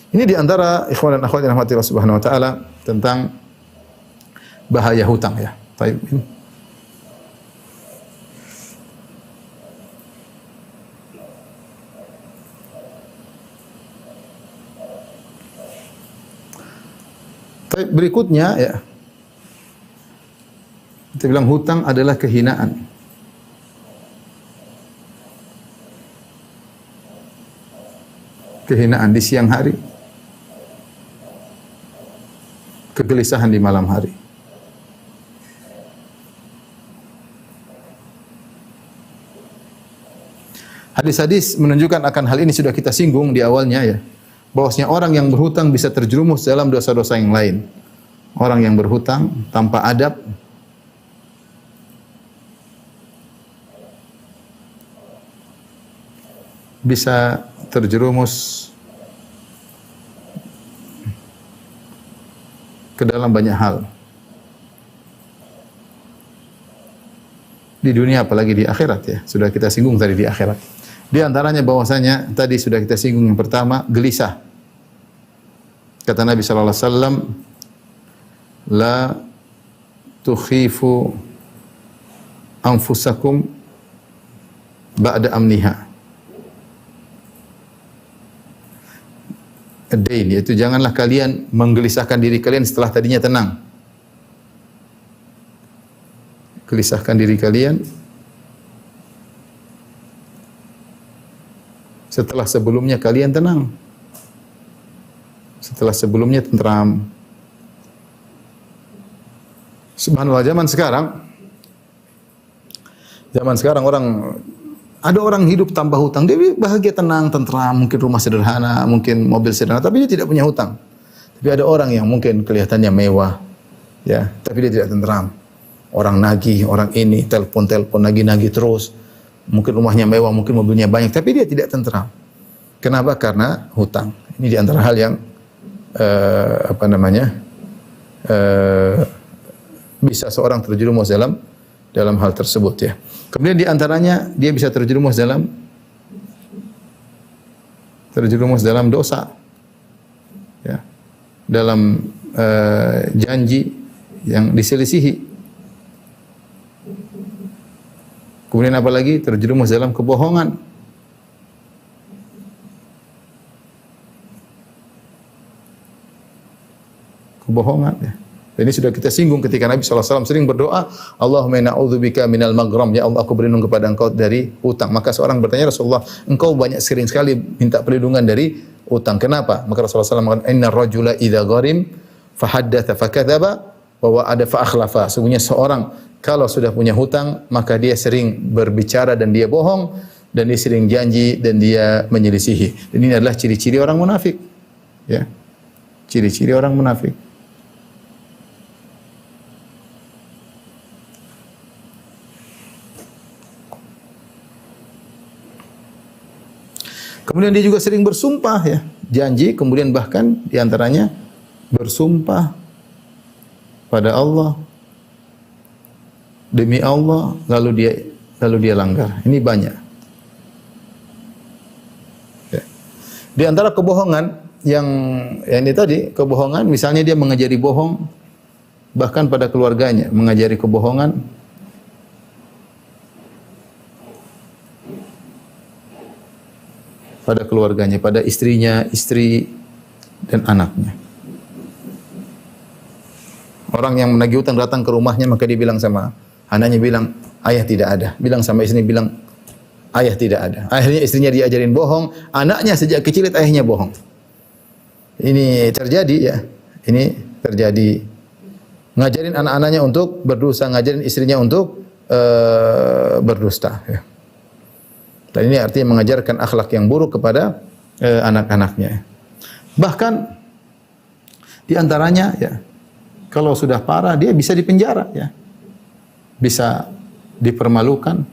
Ini di antara ikhwan dan akhwat yang rahmati Allah Subhanahu wa taala tentang bahaya hutang ya. Baik. Baik, berikutnya ya. Kita bilang hutang adalah kehinaan. Kehinaan di siang hari. Kegelisahan di malam hari. Hadis-hadis menunjukkan akan hal ini sudah kita singgung di awalnya ya. Bahwasanya orang yang berhutang bisa terjerumus dalam dosa-dosa yang lain. Orang yang berhutang tanpa adab bisa terjerumus ke dalam banyak hal. di dunia apalagi di akhirat ya. Sudah kita singgung tadi di akhirat. Di antaranya bahwasanya tadi sudah kita singgung yang pertama, gelisah. Kata Nabi sallallahu alaihi wasallam, la tukhifu anfusakum ba'da amniha. Ad-dain, yaitu janganlah kalian menggelisahkan diri kalian setelah tadinya tenang. Gelisahkan diri kalian setelah sebelumnya kalian tenang. Setelah sebelumnya tentram. Subhanallah, zaman sekarang ada orang hidup tanpa hutang, dia bahagia, tenang, tentram, mungkin rumah sederhana, mungkin mobil sederhana, tapi dia tidak punya hutang. Tapi ada orang yang mungkin kelihatannya mewah, ya, tapi dia tidak tentram. Orang nagih, orang ini, telepon, nagih terus. Mungkin rumahnya mewah, mungkin mobilnya banyak, tapi dia tidak tentram. Kenapa? Karena hutang. Ini di antara hal yang bisa seorang terjerumus dalam hal tersebut ya. Kemudian di antaranya dia bisa terjerumus dalam dosa. Ya. Dalam janji yang diselisihi. Kemudian apalagi terjerumus dalam kebohongan. Kebohongan ya. Dan ini sudah kita singgung ketika Nabi SAW sering berdoa, Allahumma na'udzubika minal maghram, ya Allah aku berlindung kepada engkau dari hutang. Maka seorang bertanya, Rasulullah, engkau sering sekali minta perlindungan dari hutang. Kenapa? Maka Rasulullah SAW mengatakan, inna rajula idza gharim fahaddatha fakadzaba wa wa'ada fa akhlafa. Sesungguhnya seorang kalau sudah punya hutang, maka dia sering berbicara dan dia bohong, dan dia sering janji dan dia menyelisihi. Dan ini adalah ciri-ciri orang munafik. Ya. Ciri-ciri orang munafik. Kemudian dia juga sering bersumpah ya, janji, kemudian bahkan diantaranya bersumpah pada Allah, demi Allah, lalu dia langgar. Ini banyak. Ya. Di antara kebohongan yang ini tadi, kebohongan, misalnya dia mengajari bohong, bahkan pada keluarganya, mengajari kebohongan. Pada keluarganya, pada istrinya, istri dan anaknya. Orang yang menagih hutang datang ke rumahnya, maka dia bilang sama anaknya, bilang ayah tidak ada. Bilang sama istrinya, bilang ayah tidak ada. Akhirnya istrinya diajarin bohong, anaknya sejak kecil ayahnya bohong. Ini terjadi ya. Ini terjadi. Ngajarin anak-anaknya untuk berdosa, ngajarin istrinya untuk berdusta ya. Dan ini artinya mengajarkan akhlak yang buruk kepada anak-anaknya. Bahkan di antaranya ya, kalau sudah parah dia bisa dipenjara ya. Bisa dipermalukan.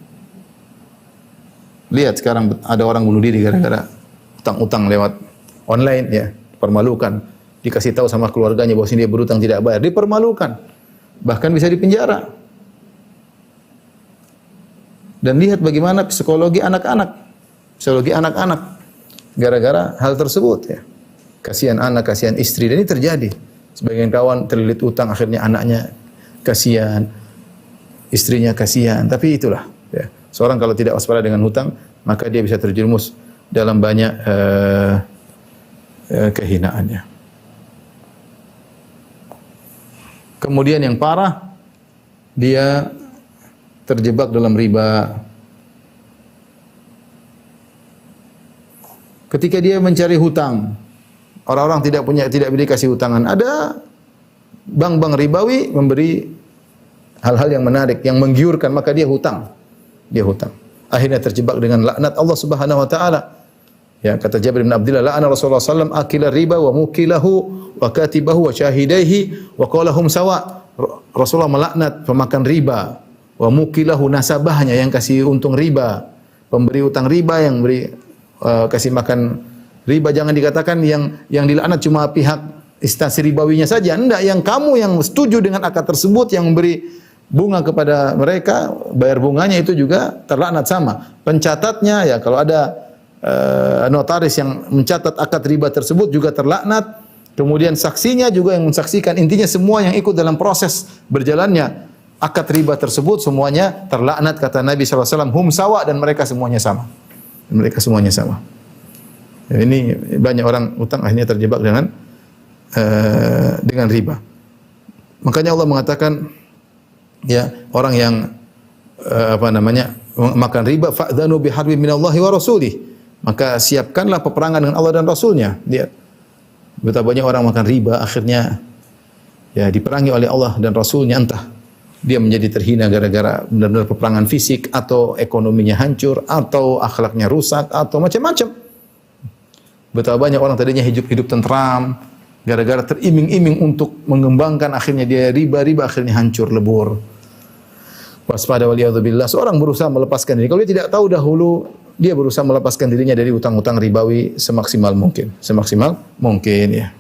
Lihat sekarang ada orang bunuh diri gara-gara utang-utang lewat online ya, dipermalukan. Dikasih tahu sama keluarganya bahwa dia berutang tidak bayar, dipermalukan. Bahkan bisa dipenjara. Dan lihat bagaimana psikologi anak-anak. Psikologi anak-anak gara-gara hal tersebut ya. Kasihan anak, kasihan istri, dan ini terjadi. Sebagian kawan terlilit utang, akhirnya anaknya kasihan, istrinya kasihan. Tapi itulah ya. Seorang kalau tidak waspada dengan hutang, maka dia bisa terjerumus dalam banyak kehinaannya. Kemudian yang parah, dia terjebak dalam riba. Ketika dia mencari hutang, orang-orang tidak dikasih hutangan. Ada bank-bank ribawi memberi hal-hal yang menarik, yang menggiurkan, maka dia hutang. Dia hutang. Akhirnya terjebak dengan laknat Allah Subhanahu wa taala. Ya, kata Jabir bin Abdullah, la'ana Rasulullah sallallahu alaihi wasallam akila riba wa mukilahu wa katibahu wa syahidaihi wa qalahum sawa. Rasulullah melaknat pemakan riba, wa mukilahu, nasabahnya yang kasih untung riba, pemberi utang riba yang beri kasih makan riba. Jangan dikatakan yang dilaknat cuma pihak instansi ribawinya saja. Enggak, yang kamu yang setuju dengan akad tersebut, yang memberi bunga kepada mereka, bayar bunganya itu juga terlaknat sama. Pencatatnya ya kalau ada notaris yang mencatat akad riba tersebut juga terlaknat. Kemudian saksinya juga yang mensaksikan. Intinya semua yang ikut dalam proses berjalannya akad riba tersebut semuanya terlaknat, kata Nabi SAW. Hum sawa, dan mereka semuanya sama. Mereka semuanya sama. Ya, ini banyak orang utang akhirnya terjebak dengan riba. Makanya Allah mengatakan, ya, orang yang makan riba, fa'dzanu biharbin minallahi wa rasulih. Maka siapkanlah peperangan dengan Allah dan Rasulnya. Lihat betapa banyak orang makan riba akhirnya ya diperangi oleh Allah dan Rasulnya, entah dia menjadi terhina gara-gara benar-benar peperangan fisik, atau ekonominya hancur, atau akhlaknya rusak, atau macam-macam. Betapa banyak orang tadinya hidup tentram, gara-gara teriming-iming untuk mengembangkan, akhirnya dia riba, akhirnya hancur lebur. Waspada waliyadzubillah. Seorang berusaha melepaskan diri. Kalau dia tidak tahu dahulu, dia berusaha melepaskan dirinya dari utang-utang ribawi semaksimal mungkin. Semaksimal mungkin, ya.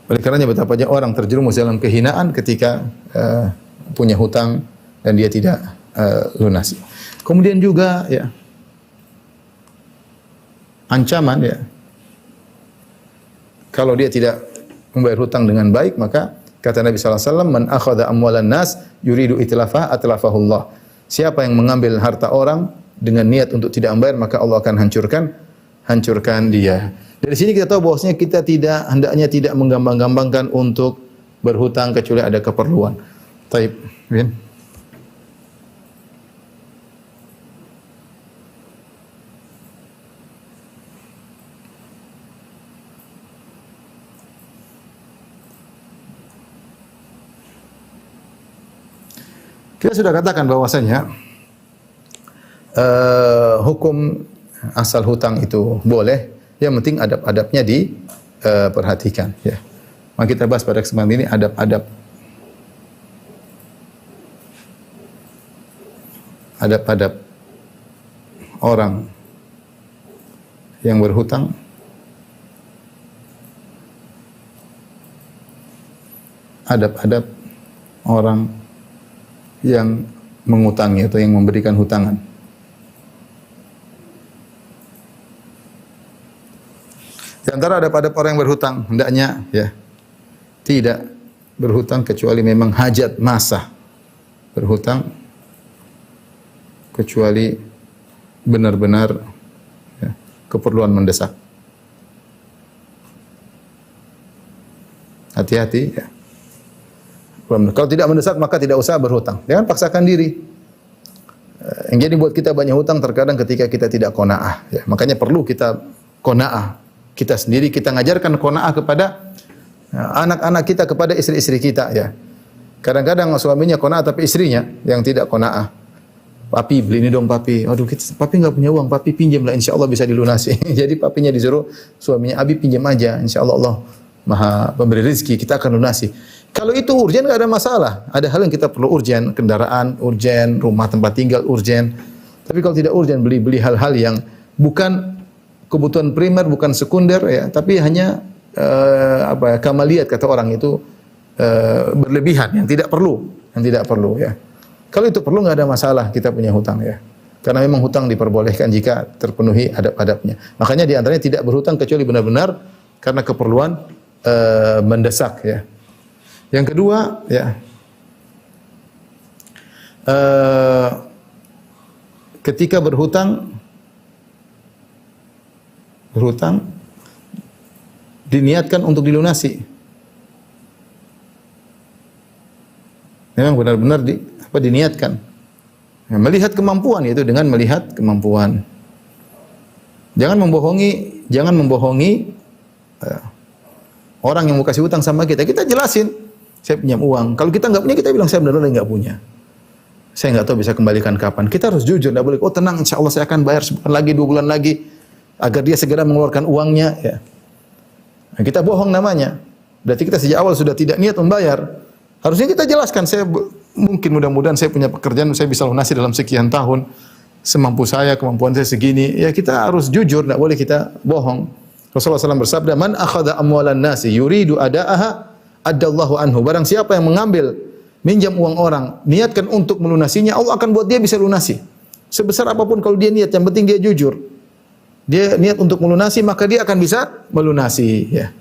Oleh karenanya betapa banyak orang terjerumus dalam kehinaan ketika punya hutang dan dia tidak lunasi. Kemudian juga ya ancaman, ya, kalau dia tidak membayar hutang dengan baik, maka kata Nabi sallallahu alaihi wasallam, man akhadha amwalan nas yuridu itlafa atlafahullah. Siapa yang mengambil harta orang dengan niat untuk tidak membayar, maka Allah akan hancurkan dia. Dari sini kita tahu bahwasanya kita hendaknya tidak menggambang-gambangkan untuk berhutang kecuali ada keperluan. Taib, Bin. Kita sudah katakan bahwasanya hukum asal hutang itu boleh. Yang penting adab-adabnya diperhatikan. Ya. Maka kita bahas pada kesempatan ini adab-adab orang yang berhutang. Adab-adab orang yang mengutangi atau yang memberikan hutangan. Di antara adab-adab orang yang berhutang, hendaknya ya tidak berhutang kecuali memang hajat masa. Berhutang kecuali benar-benar ya, keperluan mendesak. Hati-hati ya. Kalau tidak mendesak maka tidak usah berhutang. Jangan paksakan diri. Yang jadi buat kita banyak hutang terkadang ketika kita tidak qanaah. Ya. Makanya perlu kita qanaah. Kita sendiri, kita ngajarkan qanaah kepada anak-anak kita, kepada istri-istri kita. Ya. Kadang-kadang suaminya qanaah tapi istrinya yang tidak qanaah. Papi beli ini dong papi. Aduh, papi nggak punya uang, papi pinjam lah, insya Allah bisa dilunasi. Jadi papinya disuruh suaminya, abi pinjam aja, insya Allah Allah maha pemberi rezeki, kita akan lunasi. Kalau itu urgen nggak ada masalah. Ada hal yang kita perlu urgen, kendaraan urgen, rumah tempat tinggal urgen. Tapi kalau tidak urgen, beli hal-hal yang bukan kebutuhan primer, bukan sekunder, ya, tapi hanya kamaliat kata orang itu berlebihan, yang tidak perlu, ya. Kalau itu perlu nggak ada masalah kita punya hutang, ya. Karena memang hutang diperbolehkan jika terpenuhi adab-adabnya. Makanya di antaranya tidak berhutang kecuali benar-benar karena keperluan mendesak, ya. Yang kedua, ya, ketika berhutang diniatkan untuk dilunasi. Memang benar-benar diniatkan. Ya, melihat kemampuan, yaitu dengan melihat kemampuan. Jangan membohongi orang yang mau kasih hutang sama kita. Kita jelasin, saya pinjam uang. Kalau kita nggak punya, kita bilang saya benar-benar nggak punya. Saya nggak tahu bisa kembalikan kapan. Kita harus jujur, nggak boleh. Oh tenang, insya Allah saya akan bayar sebulan lagi, 2 bulan lagi, agar dia segera mengeluarkan uangnya. Ya. Nah, kita bohong namanya. Berarti kita sejak awal sudah tidak niat membayar. Harusnya kita jelaskan, mungkin mudah-mudahan saya punya pekerjaan, saya bisa lunasi dalam sekian tahun, semampu saya, kemampuan saya segini. Ya kita harus jujur, tidak boleh kita bohong. Rasulullah SAW bersabda, "Man akhadha amwalan nasi yuridu ada'aha, addallahu anhu." Barang siapa yang mengambil, minjam uang orang, niatkan untuk melunasinya, Allah akan buat dia bisa lunasi. Sebesar apapun kalau dia niat, yang penting dia jujur. Dia niat untuk melunasi, maka dia akan bisa melunasi. Ya.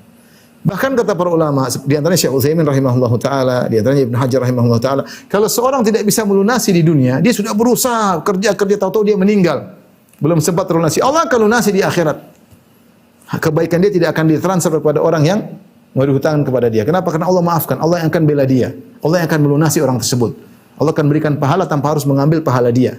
Bahkan kata para ulama, di antaranya Syekh Utsaimin rahimahullahu taala, di antaranya Ibnu Hajar rahimahullahu taala, kalau seorang tidak bisa melunasi di dunia, dia sudah berusaha kerja tahu-tahu dia meninggal, belum sempat melunasi, Allah akan lunasi di akhirat. Kebaikan dia tidak akan ditransfer kepada orang yang berhutang kepada dia. Kenapa? Karena Allah maafkan, Allah yang akan bela dia, Allah yang akan melunasi orang tersebut. Allah akan berikan pahala tanpa harus mengambil pahala dia.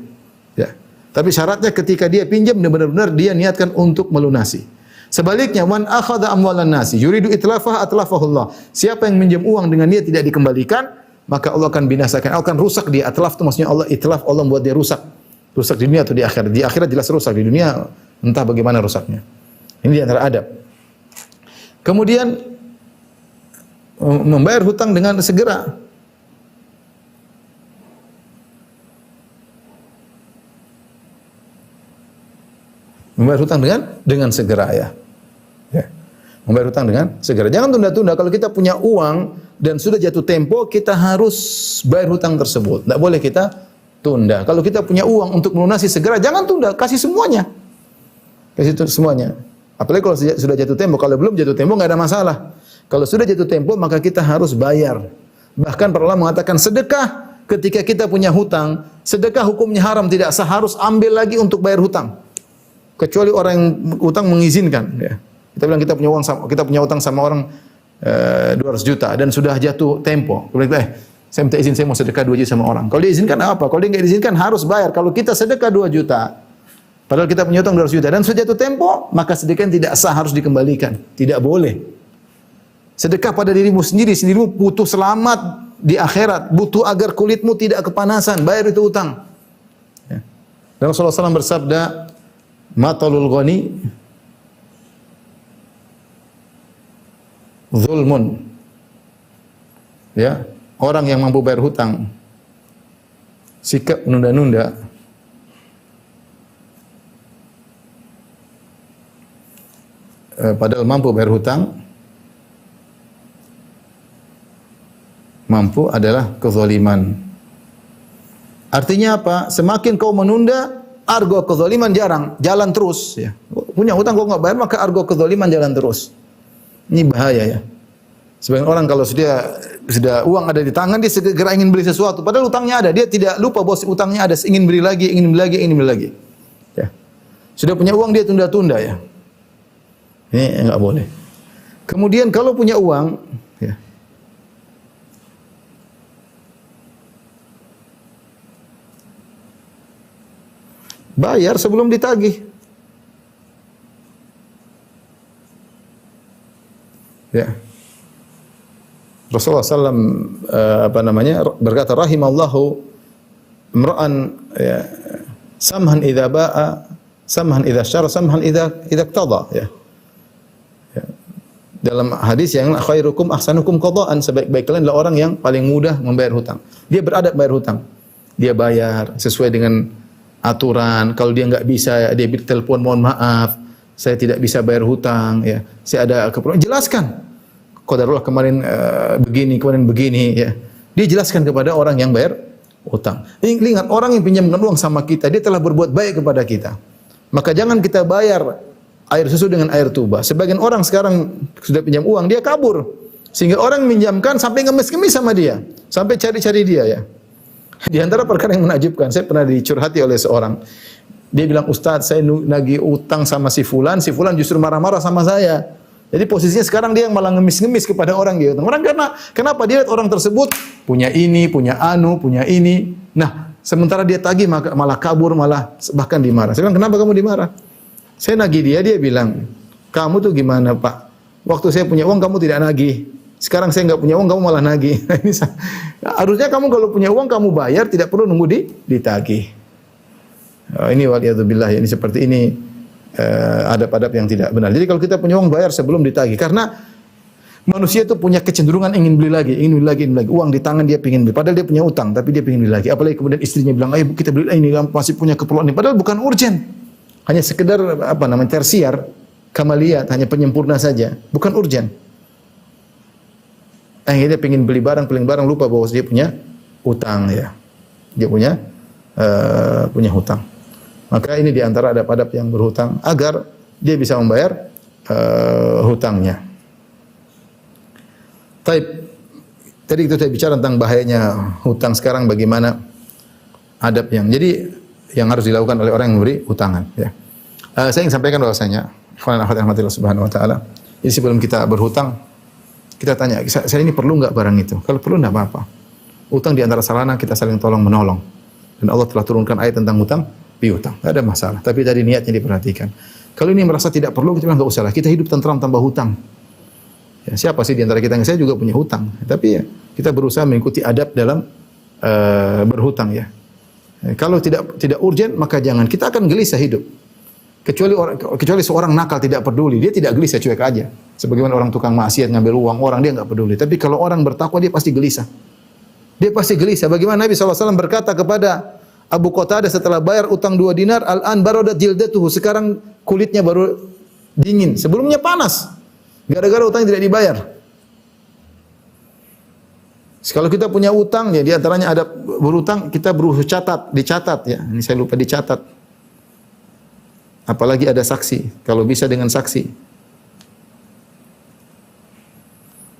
Ya. Tapi syaratnya ketika dia pinjam benar-benar dia niatkan untuk melunasi. Sebaliknya, man akhadha amwalan nasi yuridu itlafah atlafahullah. Siapa yang minjam uang dengan niat tidak dikembalikan, maka Allah akan binasakan, Allah akan rusak dia. Atlaf itu maksudnya Allah itlaf, Allah membuat dia rusak. Rusak di dunia atau di akhirat. Di akhirat jelas rusak, di dunia entah bagaimana rusaknya. Ini di antara adab. Kemudian membayar hutang dengan segera. Membayar hutang dengan segera ya. Ya. Membayar hutang dengan segera. Jangan tunda-tunda. Kalau kita punya uang dan sudah jatuh tempo, kita harus bayar hutang tersebut. Tidak boleh kita tunda. Kalau kita punya uang untuk melunasi segera, jangan tunda, kasih semuanya. Kasih semuanya. Apalagi kalau sudah jatuh tempo. Kalau belum jatuh tempo enggak ada masalah. Kalau sudah jatuh tempo, maka kita harus bayar. Bahkan para ulama mengatakan sedekah ketika kita punya hutang, sedekah hukumnya haram, tidak sah, harus ambil lagi untuk bayar hutang. Kecuali orang yang utang mengizinkan. Ya. Kita bilang kita punya utang sama orang 200 juta dan sudah jatuh tempo. Kemudian saya minta izin, saya mau sedekah 2 juta sama orang. Kalau dia izinkan apa? Kalau dia nggak izinkan harus bayar. Kalau kita sedekah 2 juta, padahal kita punya utang 200 juta dan sudah jatuh tempo, maka sedekah tidak sah, harus dikembalikan. Tidak boleh. Sedekah pada dirimu sendiri, sendirimu butuh selamat di akhirat, butuh agar kulitmu tidak kepanasan, bayar itu utang. Ya. Dan Rasulullah SAW bersabda, matalul ghani zulmun. Ya, orang yang mampu bayar hutang sikap menunda-nunda padahal mampu bayar hutang, mampu adalah kezaliman. Artinya apa? Semakin kau menunda, argo kezaliman jalan terus ya. Punya hutang kau enggak bayar, maka argo kezaliman jalan terus. Ini bahaya ya. Sebagian orang kalau sudah uang ada di tangan, dia segera ingin beli sesuatu, padahal utangnya ada, dia tidak lupa bahwa utangnya ada, ingin beli lagi, ingin beli lagi, ingin beli lagi. Ya. Sudah punya uang dia tunda-tunda ya. Ini enggak boleh. Kemudian kalau punya uang ya, bayar sebelum ditagih. Ya. Rasulullah SAW berkata, rahimallahu imra'an ya, samhan idza ba'a, samhan idza syara, samhan idza iqtada ya. Ya. Dalam hadis yang khairukum ahsanukum qada'an, sebaik-baik kalian adalah orang yang paling mudah membayar hutang. Dia beradab bayar hutang. Dia bayar sesuai dengan aturan. Kalau dia enggak bisa, dia telepon, mohon maaf, saya tidak bisa bayar hutang ya. Saya ada keperluan, jelaskan. Qadarullah kemarin begini ya. Dia jelaskan kepada orang yang bayar hutang. Ingat, orang yang pinjamkan uang sama kita, dia telah berbuat baik kepada kita. Maka jangan kita bayar air susu dengan air tuba. Sebagian orang sekarang sudah pinjam uang, dia kabur. Sehingga orang minjamkan sampai ngemis-ngemis sama dia, sampai cari-cari dia ya. Di antara perkara yang menakjubkan, saya pernah dicurhati oleh seorang. Dia bilang, "Ustaz, saya nagih utang sama si fulan justru marah-marah sama saya." Jadi posisinya sekarang dia yang malah ngemis-ngemis kepada orang dia. Orang kenapa dia lihat orang tersebut punya ini, punya ini. Nah, sementara dia tagih malah kabur, malah bahkan dimarah. Saya bilang, "Kenapa kamu dimarah?" Saya nagih dia bilang, "Kamu tuh gimana, Pak? Waktu saya punya uang kamu tidak nagih. Sekarang saya enggak punya uang kamu malah nagih." Harusnya kamu kalau punya uang kamu bayar, tidak perlu nunggu ditagih. Ini waliyadzubillah, ini seperti ini. Adab-adab yang tidak benar. Jadi kalau kita punya uang bayar sebelum ditagih, karena manusia itu punya kecenderungan ingin beli lagi. Uang di tangan dia ingin beli. Padahal dia punya utang, tapi dia ingin beli lagi. Apalagi kemudian istrinya bilang, "Ayo kita beli ini, masih punya keperluan ini." Padahal bukan urgent. Hanya sekedar tersier, kamaliyat, hanya penyempurna saja, bukan urgen. Akhirnya pengen beli barang lupa bahwa dia punya hutang ya. Dia punya hutang. Maka ini di antara adab-adab yang berhutang agar dia bisa membayar hutangnya. Tadi itu saya bicara tentang bahayanya hutang. Sekarang bagaimana adab yang harus dilakukan oleh orang yang memberi hutangan ya. Saya ingin sampaikan bahwasanya ikhwan akhwat rahmatillah subhanahu wa taala, jadi sebelum kita berhutang kita tanya, saya ini perlu enggak barang itu? Kalau perlu enggak apa-apa. Hutang di antara sarana kita saling tolong menolong. Dan Allah telah turunkan ayat tentang hutang piutang. Tidak ada masalah. Tapi tadi niatnya diperhatikan. Kalau ini merasa tidak perlu, kita bilang enggak usah lah. Kita hidup tentram tanpa hutang. Ya, siapa sih di antara kita? Saya juga punya hutang. Tapi ya, kita berusaha mengikuti adab dalam berhutang ya. Kalau tidak urgen maka jangan. Kita akan gelisah hidup. Kecuali seorang nakal tidak peduli, dia tidak gelisah, cuek aja. Sebagaimana orang tukang maksiat ngambil uang orang, dia enggak peduli. Tapi kalau orang bertakwa dia pasti gelisah. Dia pasti gelisah. Bagaimana Nabi SAW berkata kepada Abu Qatadah setelah bayar utang 2 dinar, al-an baradat jildatuhu, sekarang kulitnya baru dingin. Sebelumnya panas. Gara-gara utang tidak dibayar. Kalau kita punya utang ya, di antaranya ada berutang, kita berusaha dicatat ya. Ini saya lupa dicatat. Apalagi ada saksi, kalau bisa dengan saksi.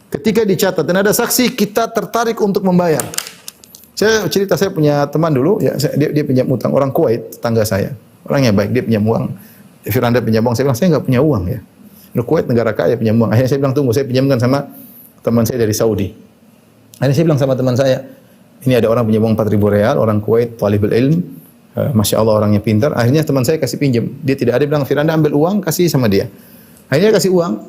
Ketika dicatat dan ada saksi, kita tertarik untuk membayar. Saya punya teman dulu, ya, dia pinjam utang orang Kuwait, tetangga saya. Orangnya baik, dia pinjam uang. Firanda pinjam uang, saya bilang saya enggak punya uang ya. Kuwait negara kaya pinjam uang. Akhirnya saya bilang tunggu, saya pinjamkan sama teman saya dari Saudi. Akhirnya saya bilang sama teman saya, ini ada orang pinjam uang 4.000 real, orang Kuwait, talibul ilm. Masya Allah orangnya pintar. Akhirnya teman saya kasih pinjam. Dia tidak ada, bilang Firanda ambil uang, kasih sama dia. Akhirnya kasih uang.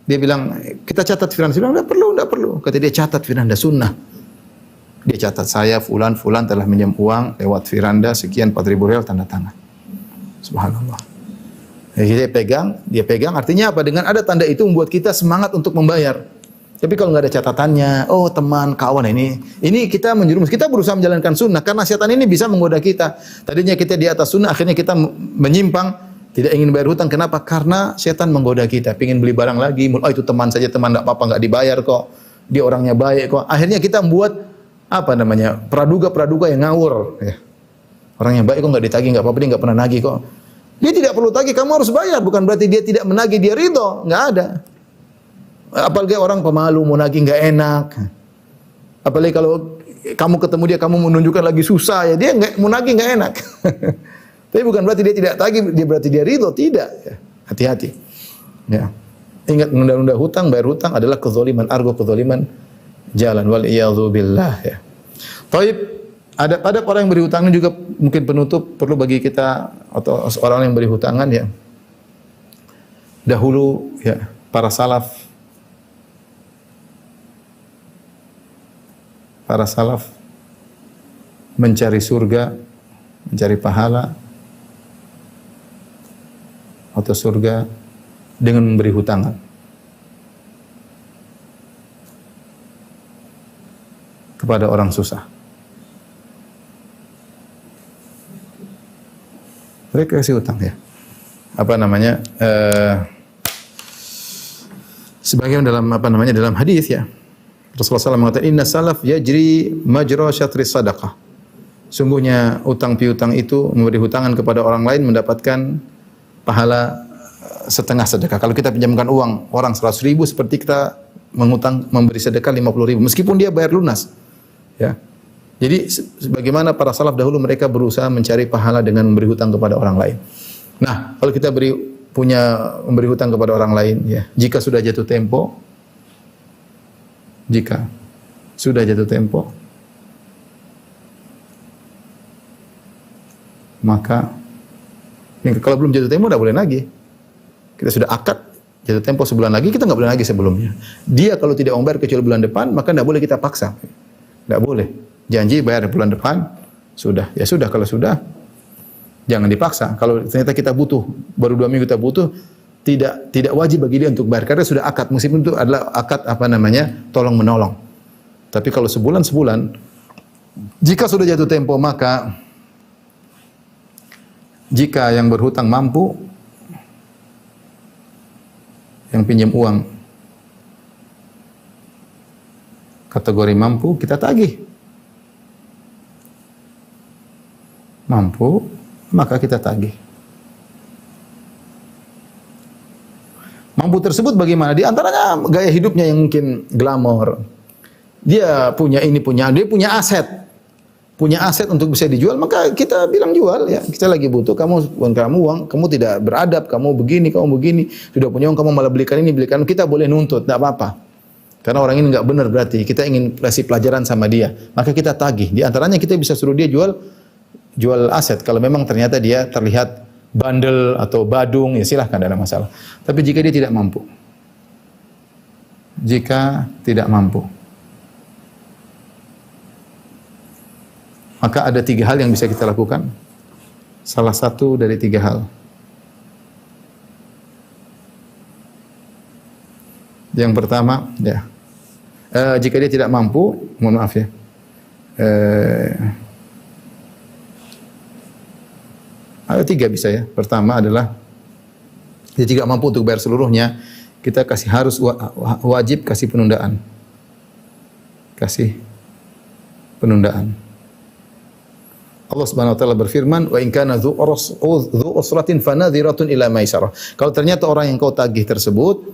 Dia bilang, kita catat Firanda. Saya bilang, enggak perlu. Kata dia, catat Firanda, sunnah. Dia catat saya, fulan telah minjam uang lewat Firanda, sekian 4.000 real, tanda tangan. Subhanallah. Dia pegang, artinya apa? Dengan ada tanda itu membuat kita semangat untuk membayar. Tapi kalau nggak ada catatannya, oh teman, kawan ini kita menjerumus, kita berusaha menjalankan sunnah karena setan ini bisa menggoda kita. Tadinya kita di atas sunnah, akhirnya kita menyimpang, tidak ingin bayar hutang. Kenapa? Karena setan menggoda kita, ingin beli barang lagi. Oh itu teman saja, teman nggak apa-apa, nggak dibayar kok. Dia orangnya baik kok. Akhirnya kita membuat praduga yang ngawur. Ya. Orang yang baik kok nggak ditagih, nggak apa-apa, dia nggak pernah nagih kok. Dia tidak perlu tagih, kamu harus bayar. Bukan berarti dia tidak menagih, dia ridho, nggak ada. Apalagi orang pemalu, mau nagih nggak enak. Apalagi kalau kamu ketemu dia, kamu menunjukkan lagi susah ya, dia nggak mau nagih nggak enak. Tapi bukan berarti dia tidak tagih, dia berarti dia ridho, tidak. Ya. Hati-hati. Ya. Ingat menunda-nunda hutang, bayar hutang adalah kezaliman, kezaliman jalan. Wal iyadzu billah. Ya. Taib, ada orang yang beri hutang juga mungkin penutup perlu bagi kita atau orang yang beri hutangan ya. Dahulu ya para salaf mencari surga, mencari pahala atau surga dengan memberi hutangan kepada orang susah. Mereka kasih hutang ya. Sebagaimana dalam hadis ya. Rasulullah SAW mengatakan inna salaf yajri majra syatri sadaqah. Sungguhnya utang piutang itu memberi hutangan kepada orang lain mendapatkan pahala setengah sedekah. Kalau kita pinjamkan uang orang 100.000 seperti kita memberi sedekah 50.000 meskipun dia bayar lunas. Ya. Jadi sebagaimana para salaf dahulu mereka berusaha mencari pahala dengan memberi hutang kepada orang lain. Nah, kalau kita memberi hutang kepada orang lain ya, jika sudah jatuh tempo maka kalau belum jatuh tempo tidak boleh lagi. Kita sudah akad jatuh tempo sebulan lagi, kita nggak boleh lagi sebelumnya. Dia kalau tidak membayar kecuali bulan depan, maka tidak boleh kita paksa. Tidak boleh. Janji bayar bulan depan, sudah. Ya sudah, kalau sudah, jangan dipaksa. Kalau ternyata kita butuh, baru 2 minggu kita butuh, tidak wajib bagi dia untuk bayar. Karena sudah akad, meskipun itu adalah akad tolong menolong. Tapi kalau sebulan, jika sudah jatuh tempo, maka jika yang berhutang mampu, yang pinjam uang kategori mampu, kita tagih. Mampu, maka kita tagih. Mampu tersebut bagaimana? Di antaranya gaya hidupnya yang mungkin glamor. Dia punya ini, dia punya aset. Punya aset untuk bisa dijual, maka kita bilang jual ya. Kita lagi butuh, kamu uang, kamu tidak beradab, kamu begini, sudah punya uang, kamu malah belikan ini, belikan, kita boleh nuntut, tidak apa-apa. Karena orang ini enggak benar berarti, kita ingin kasih pelajaran sama dia, maka kita tagih. Di antaranya kita bisa suruh dia jual aset kalau memang ternyata dia terlihat bandel atau badung, ya silahkan, tidak ada masalah. Tapi jika dia tidak mampu, maka ada 3 hal yang bisa kita lakukan. Salah satu dari 3 hal. Yang pertama, ya, jika dia tidak mampu, mohon maaf ya, ada 3 bisa ya. Pertama adalah dia tidak mampu untuk bayar seluruhnya, kita wajib kasih penundaan. Allah Subhanahu wa taala berfirman, "Wa in kana dzu usratin fanadhiratun ila maisarah." Kalau ternyata orang yang kau tagih tersebut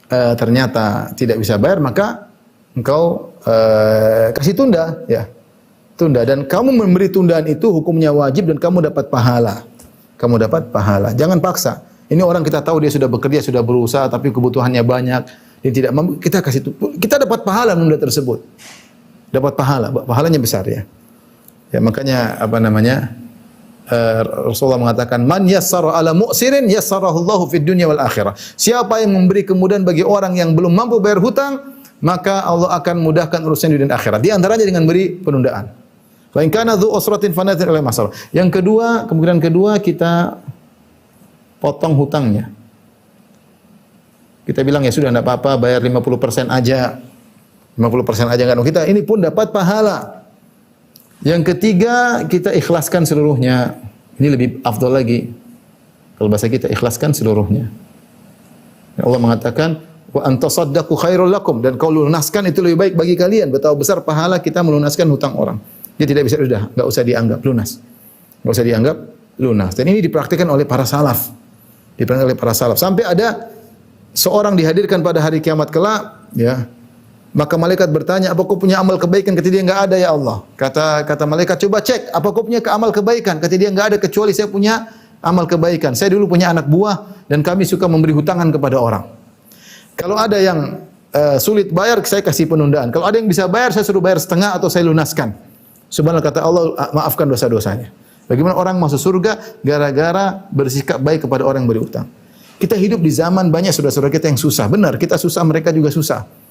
ternyata tidak bisa bayar, maka engkau kasih tunda, ya. Tunda, dan kamu memberi tundaan itu hukumnya wajib dan kamu dapat pahala. Jangan paksa. Ini orang kita tahu dia sudah bekerja, sudah berusaha tapi kebutuhannya banyak, dia tidak mampu, kita dapat pahala menunda tersebut. Dapat pahalanya besar ya. Ya, makanya Rasulullah mengatakan, man yassara ala mu'sirin yassarahu Allahu fid dunya wal akhirah. Siapa yang memberi kemudahan bagi orang yang belum mampu bayar hutang, maka Allah akan mudahkan urusan dunia dan akhirat. Di antaranya dengan beri penundaan. Wa in kana dzu usratin fanadhir ila maisarah. Yang kedua, kemungkinan kedua, kita potong hutangnya. Kita bilang ya sudah enggak apa-apa, bayar 50% aja. 50% aja enggak, kita ini pun dapat pahala. Yang ketiga, kita ikhlaskan seluruhnya. Ini lebih afdal lagi. Kalau bahasa kita, ikhlaskan seluruhnya. Allah mengatakan, wa antasaddaqu khairul lakum, dan kau lunaskan itu lebih baik bagi kalian. Betapa besar pahala kita melunaskan hutang orang. Dia tidak bisa, enggak usah dianggap lunas. Enggak usah dianggap lunas. Dan ini dipraktikkan oleh para salaf. Sampai ada seorang dihadirkan pada hari kiamat kelak, ya. Maka malaikat bertanya, apa kau punya amal kebaikan? Kata dia, enggak ada ya Allah. Kata malaikat, coba cek, apa kau punya amal kebaikan? Kata dia, enggak ada, kecuali saya punya amal kebaikan. Saya dulu punya anak buah dan kami suka memberi hutangan kepada orang. Kalau ada yang sulit bayar, saya kasih penundaan. Kalau ada yang bisa bayar, saya suruh bayar setengah atau saya lunaskan. Subhanallah, kata Allah, maafkan dosa-dosanya. Bagaimana orang masuk surga gara-gara bersikap baik kepada orang yang beri hutang. Kita hidup di zaman banyak saudara-saudara kita yang susah. Benar, kita susah, mereka juga susah.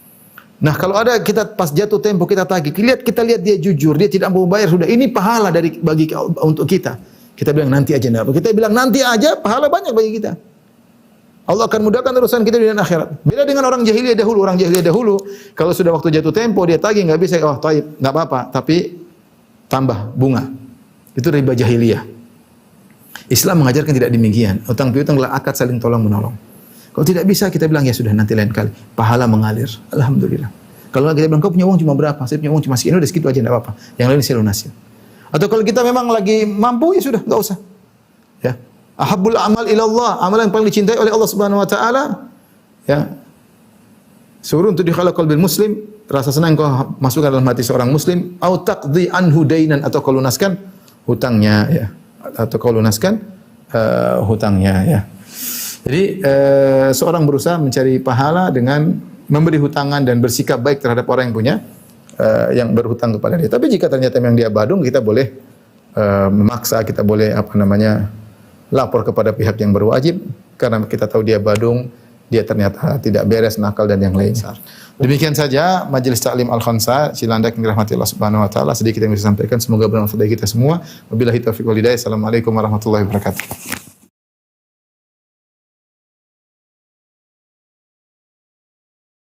Nah, kalau ada kita pas jatuh tempo kita tagih, kita lihat dia jujur, dia tidak mau bayar, sudah ini pahala untuk kita. Kita bilang nanti aja, pahala banyak bagi kita. Allah akan mudahkan urusan kita di dunia akhirat. Beda dengan orang jahiliyah dahulu, kalau sudah waktu jatuh tempo dia tagih enggak bisa, taib, enggak apa-apa, tapi tambah bunga. Itu riba jahiliyah. Islam mengajarkan tidak demikian. Utang piutang adalah akad saling tolong menolong. Kalau tidak bisa, kita bilang ya sudah, nanti lain kali. Pahala mengalir. Alhamdulillah. Kalau kita bilang, kau punya uang cuma berapa? Saya punya uang cuma sekian, udah segitu aja, tidak apa-apa. Yang lain saya lunasin. Atau kalau kita memang lagi mampu, ya sudah, enggak usah. Ya. Ahabbul amal ilallah, amalan yang paling dicintai oleh Allah Subhanahu wa taala, ya. Suruh untuk dikhala qalbil muslim, rasa senang kau masukkan dalam hati seorang muslim, au taqdi anhu dainan, atau kau lunaskan hutangnya, ya. Atau kau lunaskan hutangnya, ya. Jadi seorang berusaha mencari pahala dengan memberi hutangan dan bersikap baik terhadap orang yang punya yang berhutang kepada dia. Tapi jika ternyata memang dia badung, kita boleh memaksa, kita boleh lapor kepada pihak yang berwajib karena kita tahu dia badung, dia ternyata tidak beres, nakal dan yang lain. Demikian saja majelis taklim Al-Khansa Cilandak yang dirahmati Allah Subhanahu wa taala, sedikit yang bisa sampaikan, semoga bermanfaat bagi kita semua. Wabillahi taufiq wal hidayah. Assalamualaikum warahmatullahi wabarakatuh.